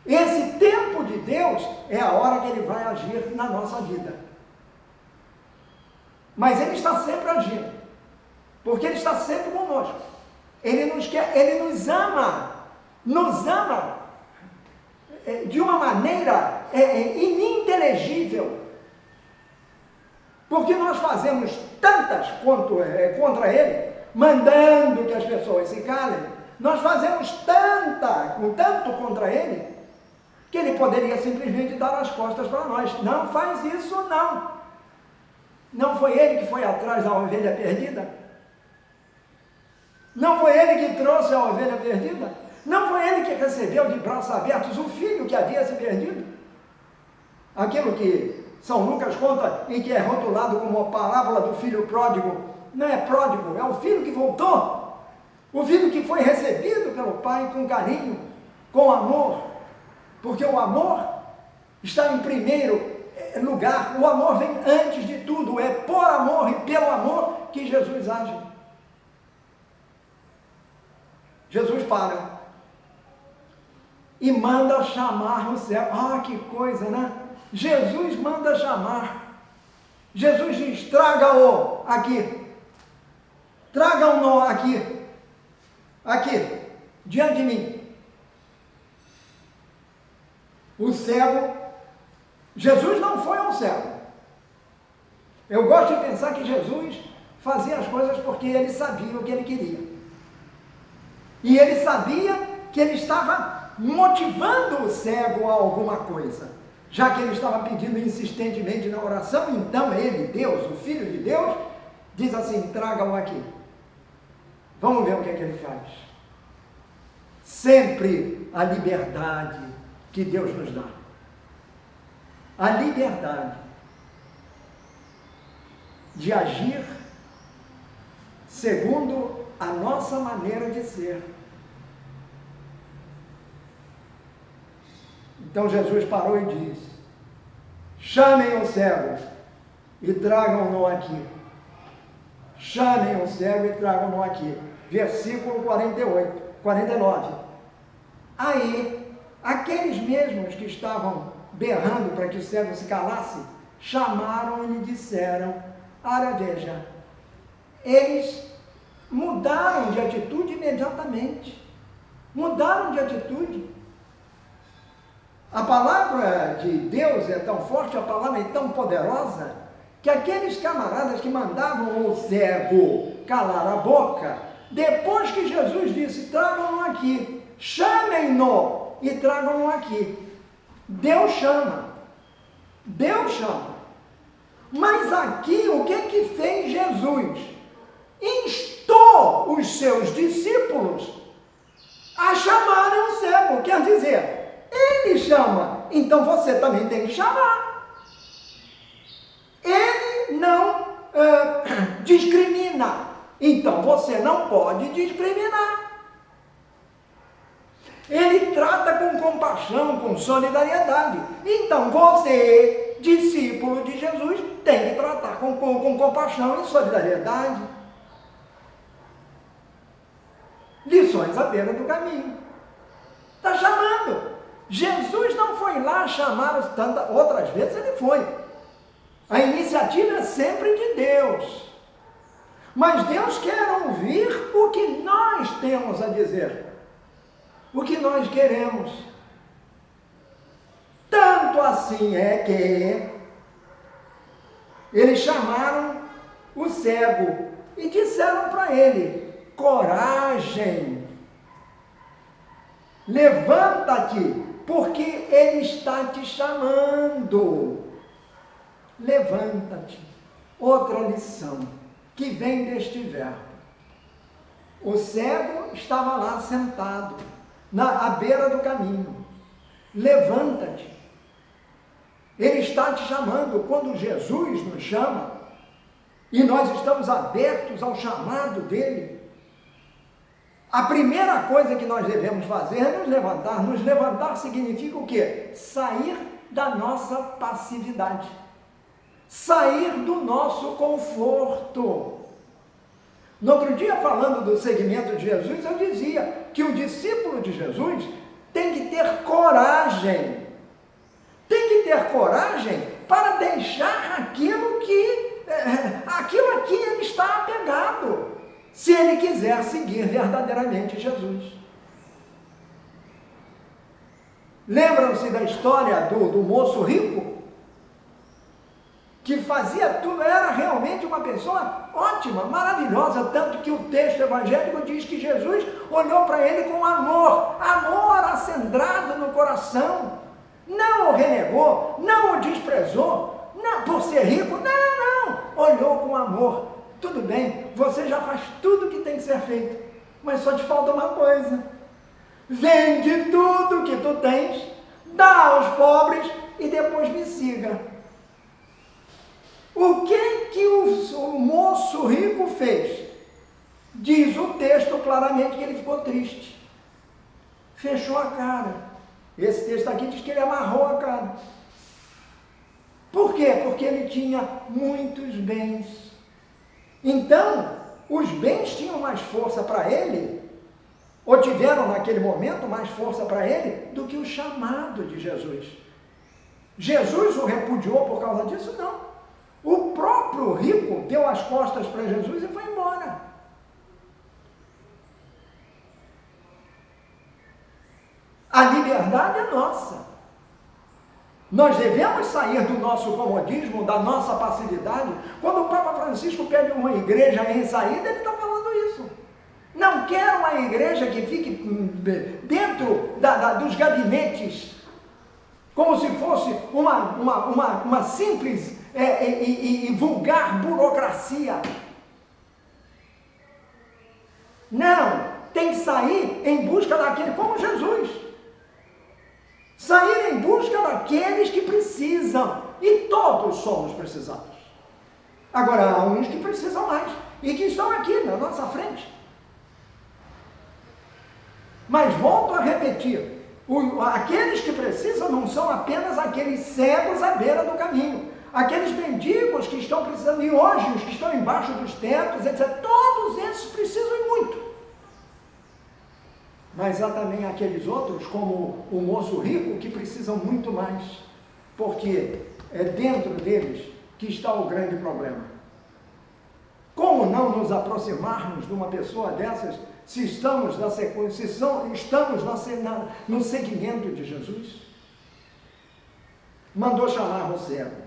esse tempo de Deus é a hora que Ele vai agir na nossa vida. Mas Ele está sempre agindo, porque Ele está sempre conosco. Ele nos quer, Ele nos ama de uma maneira ininteligível, porque nós fazemos tantas contra Ele, mandando que as pessoas se calem. Nós fazemos tanto contra Ele, que Ele poderia simplesmente dar as costas para nós. Não faz isso, não. Não foi Ele que foi atrás da ovelha perdida? Não foi Ele que trouxe a ovelha perdida? Não foi Ele que recebeu de braços abertos o filho que havia se perdido? Aquilo que São Lucas conta e que é rotulado como a parábola do filho pródigo. Não é pródigo, é o filho que voltou. O filho que foi recebido pelo pai com carinho, com amor. Porque o amor está em primeiro lugar. O amor vem antes de tudo. É por amor e pelo amor que Jesus age. Jesus para e manda chamar no céu. Ah, que coisa, né? Jesus manda chamar. Jesus diz: traga-o aqui. Tragam-no aqui. Aqui, diante de mim. O cego, Jesus não foi um cego. Eu gosto de pensar que Jesus fazia as coisas porque ele sabia o que ele queria. E ele sabia que ele estava motivando o cego a alguma coisa. Já que ele estava pedindo insistentemente na oração, então ele, Deus, o Filho de Deus, diz assim: traga-o aqui. Vamos ver o que é que ele faz. Sempre a liberdade que Deus nos dá. A liberdade de agir segundo a nossa maneira de ser. Então Jesus parou e disse: chamem o cego e tragam-no aqui. Chamem o cego e tragam-no aqui. Versículo 49. Aí, aqueles mesmos que estavam berrando para que o cego se calasse, chamaram e lhe disseram: ora, veja, eles mudaram de atitude imediatamente. Mudaram de atitude. A palavra de Deus é tão forte, a palavra é tão poderosa, que aqueles camaradas que mandavam o cego calar a boca, depois que Jesus disse: tragam-no aqui, chamem-no e tragam-no aqui. Deus chama. Deus chama. Mas aqui, o que fez Jesus? Instou os seus discípulos a chamarem o cego. Quer dizer, ele chama, então você também tem que chamar. Ele não discrimina, então você não pode discriminar. Ele trata com compaixão, com solidariedade. Então você, discípulo de Jesus, tem que tratar com compaixão e solidariedade. Lições à beira do caminho. Está chamando. Jesus não foi lá chamar outras vezes ele foi. A iniciativa é sempre de Deus. Mas Deus quer ouvir o que nós temos a dizer. O que nós queremos. Tanto assim é que eles chamaram o cego e disseram para ele: coragem, levanta-te, porque ele está te chamando. Levanta-te. Outra lição que vem deste verbo. O cego estava lá sentado à beira do caminho. Levanta-te. Ele está te chamando. Quando Jesus nos chama e nós estamos abertos ao chamado dele, a primeira coisa que nós devemos fazer é nos levantar. Nos levantar significa o quê? Sair da nossa passividade, sair do nosso conforto. No outro dia, falando do seguimento de Jesus, eu dizia que o discípulo de Jesus tem que ter coragem. Tem que ter coragem para deixar aquilo a que ele está apegado, se ele quiser seguir verdadeiramente Jesus. Lembram-se da história do moço rico? Que fazia tudo, era realmente uma pessoa ótima, maravilhosa, tanto que o texto evangélico diz que Jesus olhou para ele com amor acendrado no coração, não o renegou, não o desprezou, não, por ser rico, não, olhou com amor. Tudo bem, você já faz tudo que tem que ser feito, mas só te falta uma coisa: vende tudo que tu tens, dá aos pobres e depois me siga. O que o moço rico fez? Diz o texto claramente que ele ficou triste. Fechou a cara. Esse texto aqui diz que ele amarrou a cara. Por quê? Porque ele tinha muitos bens. Então, os bens tinham mais força para ele, ou tiveram naquele momento mais força para ele, do que o chamado de Jesus. Jesus o repudiou por causa disso? Não. O próprio rico deu as costas para Jesus e foi embora. A liberdade é nossa. Nós devemos sair do nosso comodismo, da nossa passividade. Quando o Papa Francisco pede uma igreja em saída, ele está falando isso. Não quero uma igreja que fique dentro dos gabinetes, como se fosse uma simples e vulgar burocracia. Não, tem que sair em busca daquele, como Jesus. Sair em busca daqueles que precisam, e todos somos precisados. Agora, há uns que precisam mais, e que estão aqui na nossa frente. Mas volto a repetir, aqueles que precisam não são apenas aqueles cegos à beira do caminho, aqueles mendigos que estão precisando, e hoje os que estão embaixo dos tetos, etc., todos esses precisam e muito. Mas há também aqueles outros, como o moço rico, que precisam muito mais, porque é dentro deles que está o grande problema. Como não nos aproximarmos de uma pessoa dessas, se estamos na sequência, estamos no seguimento de Jesus? Mandou chamar o cego.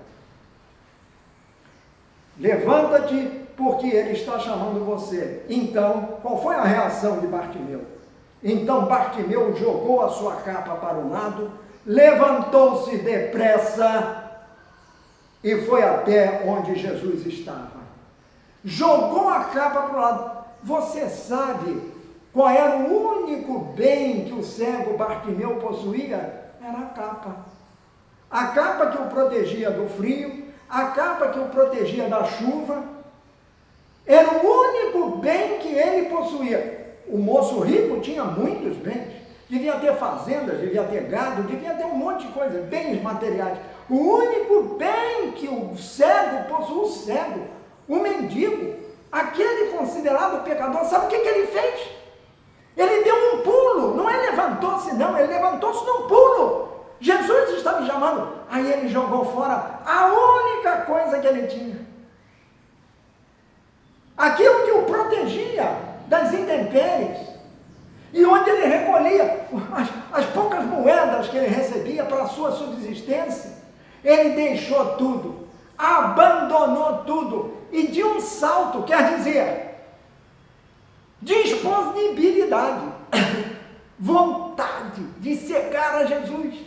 Levanta-te, porque ele está chamando você. Então, qual foi a reação de Bartimeu? Então Bartimeu jogou a sua capa para um lado, levantou-se depressa e foi até onde Jesus estava. Jogou a capa para o lado. Você sabe qual era o único bem que o cego Bartimeu possuía? Era a capa. A capa que o protegia do frio, a capa que o protegia da chuva. Era o único bem que ele possuía. O moço rico tinha muitos bens, devia ter fazendas, devia ter gado, devia ter um monte de coisa, bens materiais. O único bem que o cego possui, o cego, o mendigo, aquele considerado pecador, sabe o que ele fez? Ele deu um pulo, não é levantou-se não, ele levantou-se num pulo. Jesus está me chamando, aí ele jogou fora a única coisa que ele tinha. Aquilo que o protegia das intempéries, e onde ele recolhia as poucas moedas que ele recebia para a sua subsistência, ele deixou tudo, abandonou tudo, e de um salto, quer dizer, disponibilidade, vontade de cegar a Jesus.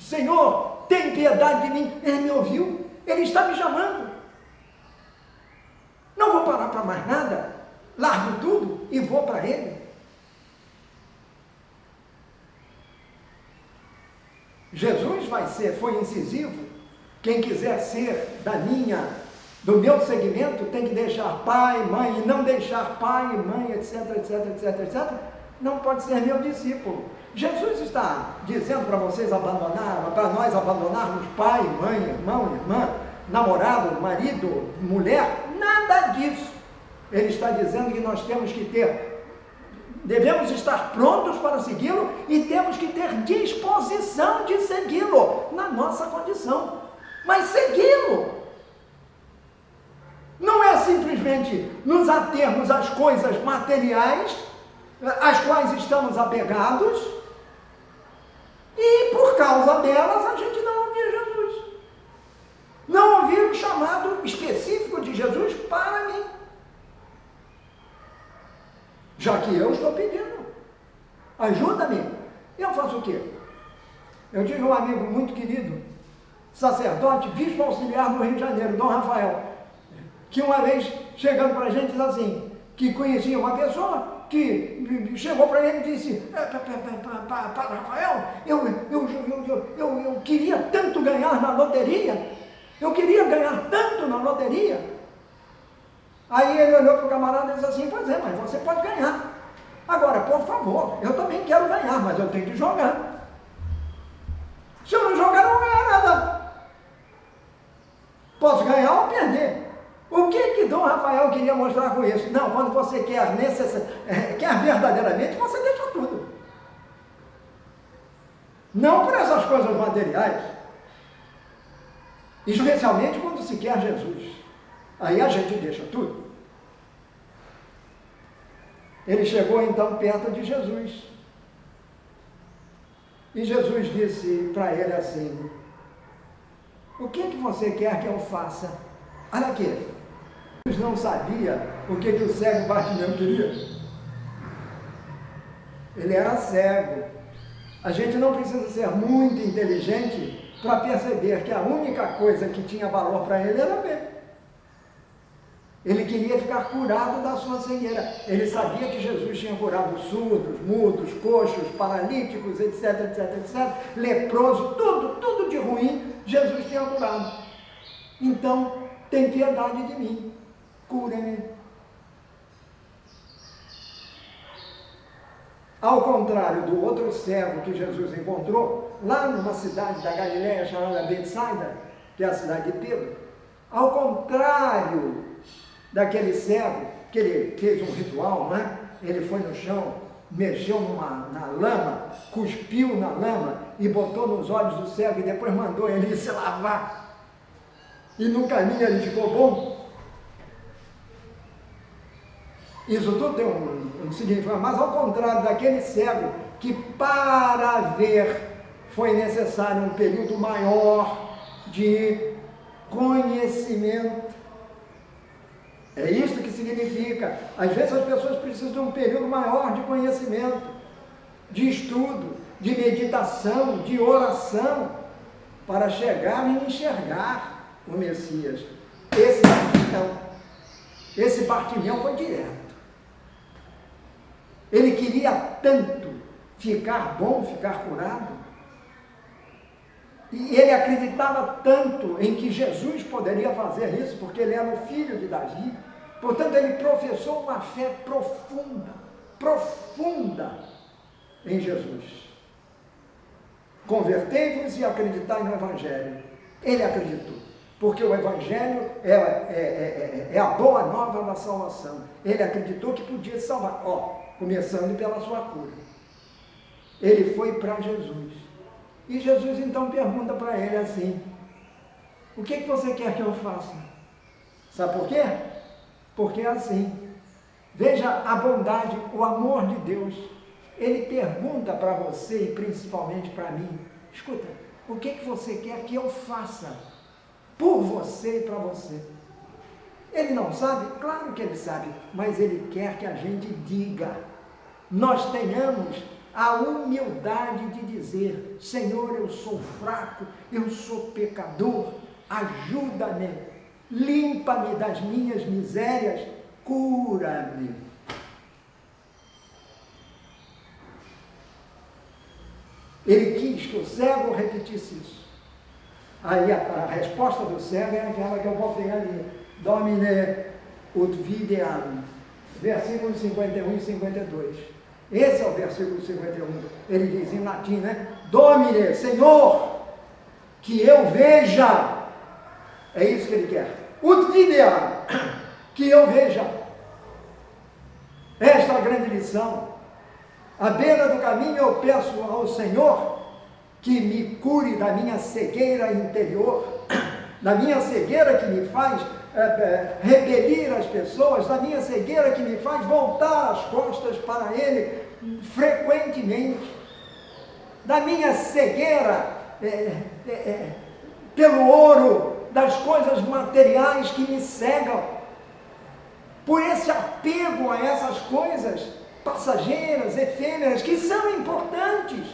Senhor, tem piedade de mim. Ele me ouviu, ele está me chamando. Não vou parar para mais nada, largo tudo e vou para ele. Jesus foi incisivo. Quem quiser ser do meu segmento, tem que deixar pai, mãe, e não deixar pai, mãe, etc, etc, etc, etc, não pode ser meu discípulo. Jesus está dizendo para vocês para nós abandonarmos pai, mãe, irmão, irmã, namorado, marido, mulher, nada disso. Ele está dizendo que nós devemos estar prontos para segui-lo e temos que ter disposição de segui-lo na nossa condição. Mas segui-lo não é simplesmente nos atermos às coisas materiais, às quais estamos apegados, e por causa delas a gente não ouvir Jesus. Não ouvir o chamado específico de Jesus para mim. Já que eu estou pedindo, ajuda-me. Eu faço o quê? Eu tive um amigo muito querido, sacerdote, bispo auxiliar no Rio de Janeiro, Dom Rafael, que uma vez, chegando para a gente, diz assim, que conhecia uma pessoa, que chegou para ele e disse, Padre Rafael, eu queria tanto ganhar na loteria, Aí ele olhou para o camarada e disse assim, pois é, mas você pode ganhar. Agora, por favor, eu também quero ganhar, mas eu tenho que jogar. Se eu não jogar, não vou ganhar nada. Posso ganhar ou perder. O que Dom Rafael queria mostrar com isso? Não, quando você quer verdadeiramente, você deixa tudo. Não por essas coisas materiais. Especialmente quando se quer Jesus. Aí a gente deixa tudo. Ele chegou então perto de Jesus. E Jesus disse para ele assim: o que você quer que eu faça? Olha aqui, Jesus não sabia o que o cego Bartimeu queria. Ele era cego. A gente não precisa ser muito inteligente para perceber que a única coisa que tinha valor para ele era ver. Ele queria ficar curado da sua cegueira. Ele sabia que Jesus tinha curado surdos, mudos, coxos, paralíticos, etc, etc, etc, leproso, tudo de ruim, Jesus tinha curado. Então, tem piedade de mim, cura-me. Ao contrário do outro cego que Jesus encontrou, lá numa cidade da Galileia chamada Betsaida, que é a cidade de Pedro, ao contrário daquele cego, que ele fez um ritual, não é? Ele foi no chão, mexeu na lama, cuspiu na lama e botou nos olhos do cego e depois mandou ele se lavar. E no caminho ele ficou bom. Isso tudo tem um significado, mas ao contrário daquele cego, que para ver foi necessário um período maior de conhecimento. É isso que significa. Às vezes as pessoas precisam de um período maior de conhecimento, de estudo, de meditação, de oração, para chegar e enxergar o Messias. Esse aqui não. Esse Bartimeu foi direto. Ele queria tanto ficar bom, ficar curado, e ele acreditava tanto em que Jesus poderia fazer isso, porque ele era o filho de Davi. Portanto, ele professou uma fé profunda em Jesus. Convertei-vos e acreditai no Evangelho. Ele acreditou, porque o Evangelho é a boa nova da salvação. Ele acreditou que podia salvar, começando pela sua cura. Ele foi para Jesus. E Jesus então pergunta para ele assim: o que você quer que eu faça? Sabe por quê? Porque é assim. Veja a bondade, o amor de Deus. Ele pergunta para você e principalmente para mim: escuta, o que você quer que eu faça por você e para você? Ele não sabe? Claro que ele sabe, mas ele quer que a gente diga. Nós tenhamos a humildade de dizer: Senhor, eu sou fraco, eu sou pecador, ajuda-me, limpa-me das minhas misérias, cura-me. Ele quis que o cego repetisse isso. Aí a resposta do cego é aquela que eu botei ali: Domine ut videam, versículos 51 e 52. Esse é o versículo 51. Ele diz em latim, né? Domine, Senhor, que eu veja. É isso que ele quer. Ut videam, que eu veja. Esta é a grande lição. À beira do caminho eu peço ao Senhor que me cure da minha cegueira interior, da minha cegueira que me faz repelir as pessoas, da minha cegueira que me faz voltar as costas para Ele frequentemente, da minha cegueira pelo ouro, das coisas materiais que me cegam, por esse apego a essas coisas passageiras, efêmeras, que são importantes,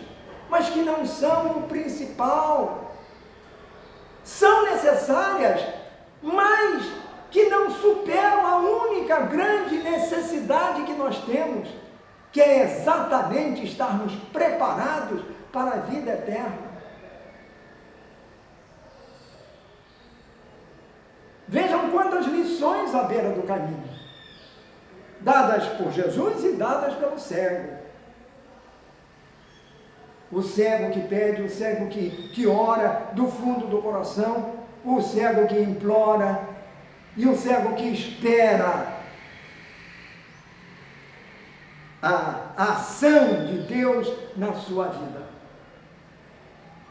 mas que não são o principal. São necessárias, mas que não superam a única grande necessidade que nós temos, que é exatamente estarmos preparados para a vida eterna. Vejam quantas lições à beira do caminho, dadas por Jesus e dadas pelo cego. O cego que pede, o cego que ora do fundo do coração, o cego que implora e o cego que espera a ação de Deus na sua vida.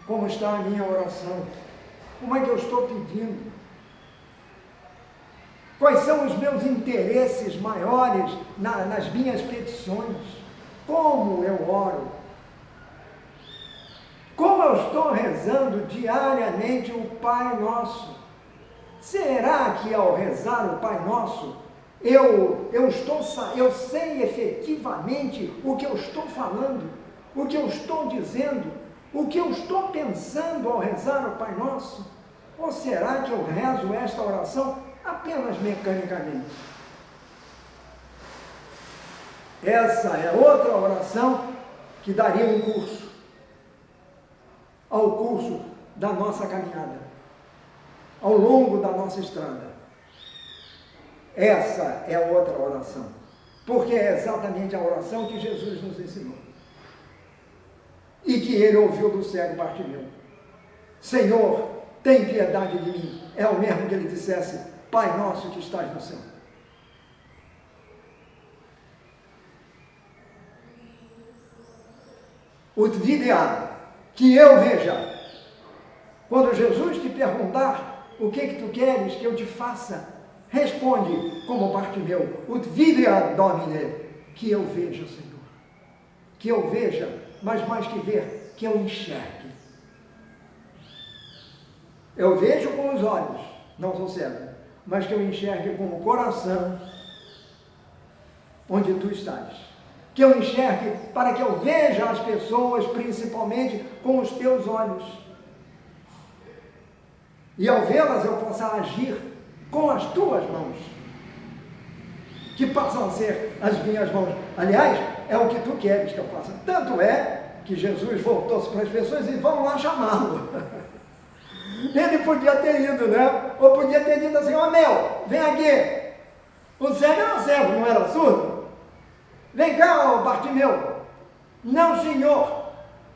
Como está a minha oração? Como é que eu estou pedindo? Quais são os meus interesses maiores nas minhas petições? Como eu oro? rezando diariamente o Pai Nosso? Será que ao rezar o Pai Nosso, eu sei efetivamente o que eu estou falando, o que eu estou dizendo, o que eu estou pensando ao rezar o Pai Nosso? Ou será que eu rezo esta oração apenas mecanicamente? Essa é outra oração que daria um curso ao curso da nossa caminhada, ao longo da nossa estrada. Essa é outra oração, porque é exatamente a oração que Jesus nos ensinou e que ele ouviu do cego Bartimeu: Senhor, tem piedade de mim. É o mesmo que ele dissesse: Pai nosso que estás no céu. O videado que eu veja, quando Jesus te perguntar o que tu queres que eu te faça, responde como Bartimeu: Ut videa Domine, que eu veja, Senhor, que eu veja, mas mais que ver, que eu enxergue. Eu vejo com os olhos, não sou cego, mas que eu enxergue com o coração onde tu estás. Que eu enxergue para que eu veja as pessoas, principalmente com os teus olhos. E ao vê-las eu possa agir com as tuas mãos, que passam a ser as minhas mãos. Aliás, é o que tu queres que eu faça. Tanto é que Jesus voltou-se para as pessoas e vão lá chamá-lo. Ele podia ter ido, né? Ou podia ter dito assim: ó, meu, vem aqui. O cego era cego, não era surdo? Vem cá, ó, Bartimeu. Não, senhor.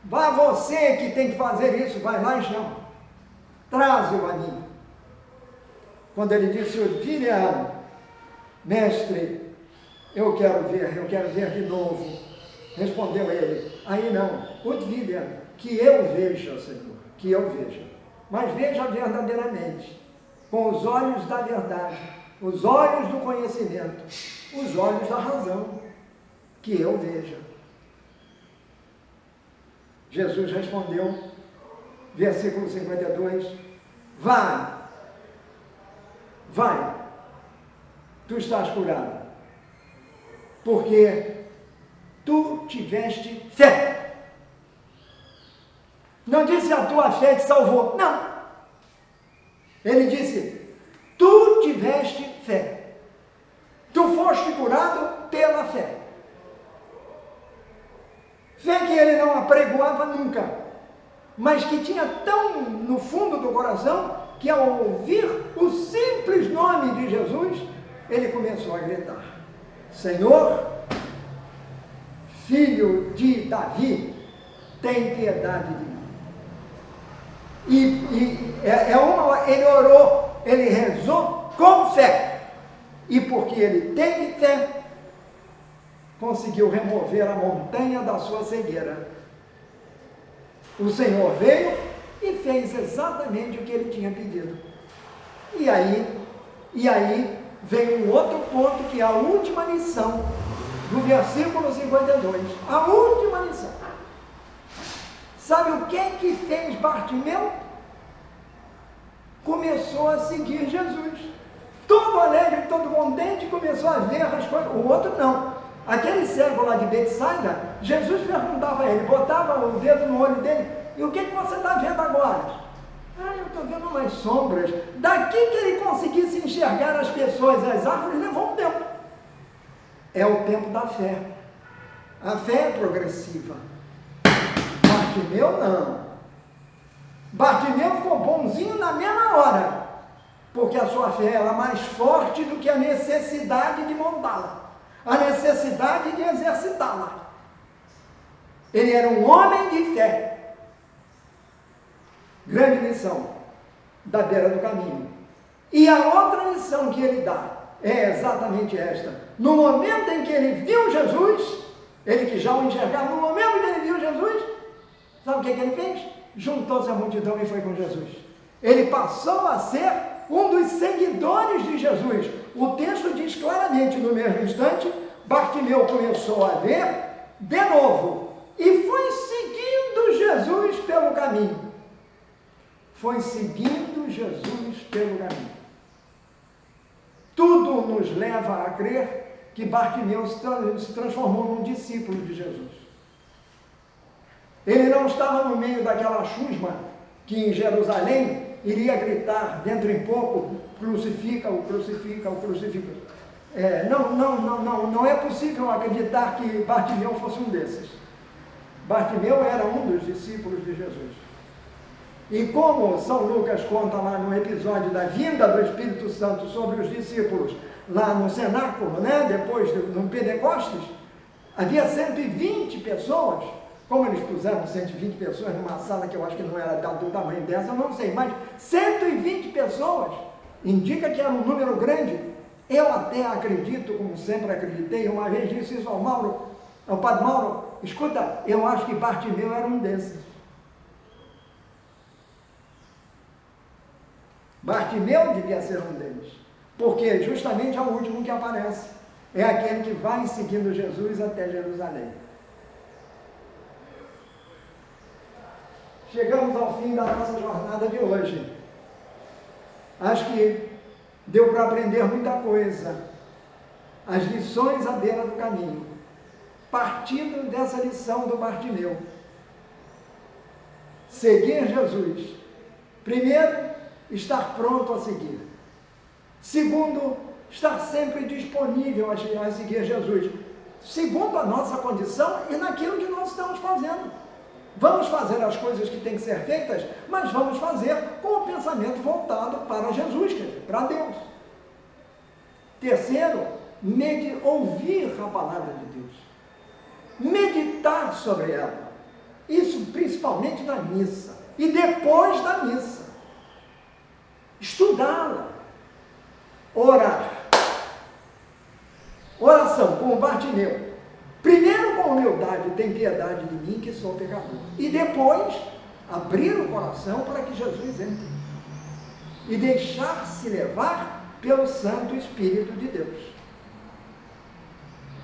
Vá você que tem que fazer isso, vai lá e chama. Traze-o a mim. Quando ele disse: filha, mestre, eu quero ver de novo. Respondeu ele: aí não, ut videa, que eu veja, Senhor, que eu veja. Mas veja verdadeiramente, com os olhos da verdade, os olhos do conhecimento, os olhos da razão, que eu veja. Jesus respondeu, versículo 52, vai, tu estás curado, porque tu tiveste fé. Não disse a tua fé te salvou, não. Ele disse, tu tiveste fé. Tu foste curado pela fé. Fé que ele não apregoava nunca, mas que tinha tão no fundo do coração, que ao ouvir o simples nome de Jesus, ele começou a gritar: Senhor, filho de Davi, tem piedade de mim. Ele orou, ele rezou com fé, e porque ele teve fé, conseguiu remover a montanha da sua cegueira. O Senhor veio e fez exatamente o que ele tinha pedido. E aí vem um outro ponto, que é a última lição do versículo 52, a última lição. Sabe o que fez Bartimeu? Começou a seguir Jesus. Todo alegre, todo contente, começou a ver as coisas. O outro não. Aquele cego lá de Betsaida, Jesus perguntava a ele, botava o dedo no olho dele: e o que você está vendo agora? Eu estou vendo umas sombras. Daqui que ele conseguisse enxergar as pessoas, as árvores, levou um tempo. É o tempo da fé. A fé é progressiva. Bartimeu não. Bartimeu ficou bonzinho na mesma hora, porque a sua fé era mais forte do que a necessidade de montá-la, a necessidade de exercitá-la. Ele era um homem de fé. Grande lição da beira do caminho. E a outra lição que ele dá é exatamente esta: no momento em que ele viu Jesus, ele que já o enxergava, no momento em que ele viu Jesus, sabe o que ele fez? Juntou-se à multidão e foi com Jesus. Ele passou a ser um dos seguidores de Jesus. O texto diz claramente, no mesmo instante, Bartimeu começou a ver de novo e foi seguindo Jesus pelo caminho. foi seguindo Jesus pelo caminho. Tudo nos leva a crer que Bartimeu se transformou num discípulo de Jesus. Ele não estava no meio daquela chusma que em Jerusalém iria gritar dentro em pouco: crucifica-o, crucifica-o, crucifica-o. Não é possível acreditar que Bartimeu fosse um desses. Bartimeu era um dos discípulos de Jesus. E como São Lucas conta lá no episódio da vinda do Espírito Santo sobre os discípulos, lá no cenáculo, depois no Pentecostes, havia 120 pessoas. Como eles puseram 120 pessoas numa sala que eu acho que não era do tamanho dessa, eu não sei, mas 120 pessoas indica que era um número grande. Eu até acredito, como sempre acreditei, uma vez disse isso ao Padre Mauro: escuta, eu acho que Bartimeu era um desses. Bartimeu devia ser um deles, porque justamente é o último que aparece, é aquele que vai seguindo Jesus até Jerusalém. Chegamos ao fim da nossa jornada de hoje. Acho que deu para aprender muita coisa, as lições à beira do caminho, partindo dessa lição do Bartimeu. Seguir Jesus. Primeiro, estar pronto a seguir. Segundo, estar sempre disponível a seguir Jesus, segundo a nossa condição e naquilo que nós estamos fazendo. Vamos fazer as coisas que têm que ser feitas, mas vamos fazer com o pensamento voltado para Jesus, quer dizer, para Deus. Terceiro, ouvir a palavra de Deus, meditar sobre ela, isso principalmente na missa, e depois da missa, estudá-la, orar. Oração, como Bartimeu. Primeiro, com humildade: tem piedade de mim que sou pecador. E depois, abrir o coração para que Jesus entre. E deixar-se levar pelo Santo Espírito de Deus.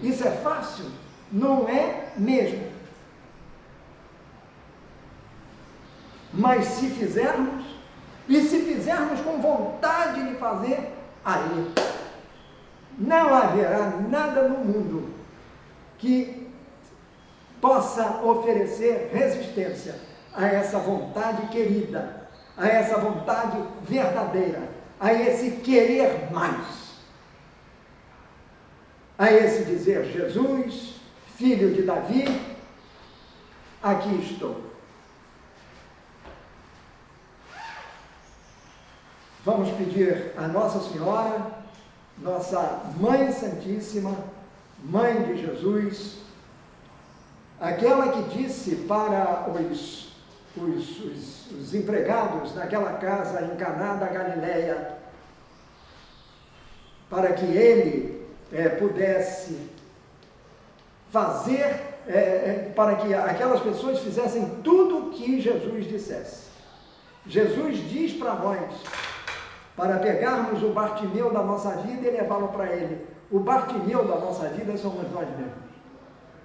Isso é fácil? Não é mesmo. Mas se fizermos, e se fizermos com vontade de fazer, aí não haverá nada no mundo que possa oferecer resistência a essa vontade querida, a essa vontade verdadeira, a esse querer mais, a esse dizer: Jesus, filho de Davi, aqui estou. Vamos pedir a Nossa Senhora, nossa Mãe Santíssima, Mãe de Jesus, aquela que disse para os empregados naquela casa em Caná da Galileia, para que ele pudesse fazer, para que aquelas pessoas fizessem tudo o que Jesus dissesse. Jesus diz para nós, para pegarmos o Bartimeu da nossa vida e levá-lo para ele. O Bartimeu da nossa vida somos nós mesmos.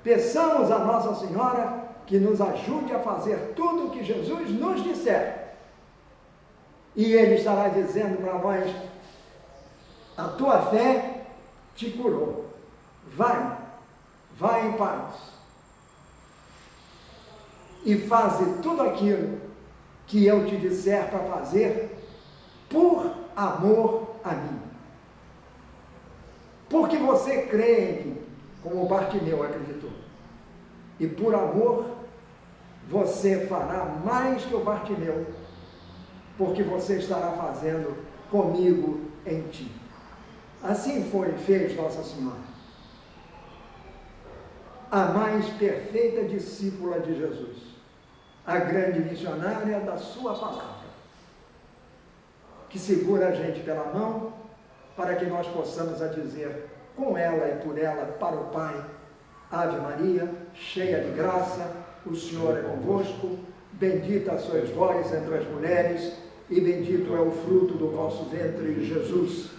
Peçamos a Nossa Senhora que nos ajude a fazer tudo o que Jesus nos disser. E Ele estará dizendo para nós: a tua fé te curou. Vai em paz. E faze tudo aquilo que eu te disser para fazer, por amor a mim. Porque você crê em mim, como Bartimeu acreditou. E por amor, você fará mais que o Bartimeu, porque você estará fazendo comigo em ti. Assim fez Nossa Senhora, a mais perfeita discípula de Jesus, a grande missionária da sua palavra, que segura a gente pela mão, para que nós possamos a dizer, com ela e por ela, para o Pai: Ave Maria, cheia de graça, o Senhor é convosco, bendita sois vós entre as mulheres, e bendito é o fruto do vosso ventre, Jesus.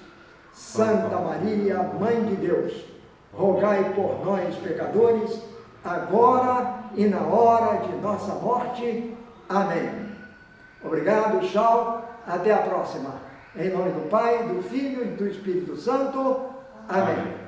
Santa Maria, Mãe de Deus, rogai por nós, pecadores, agora e na hora de nossa morte. Amém. Obrigado, tchau, até a próxima. Em nome do Pai, do Filho e do Espírito Santo. Amém.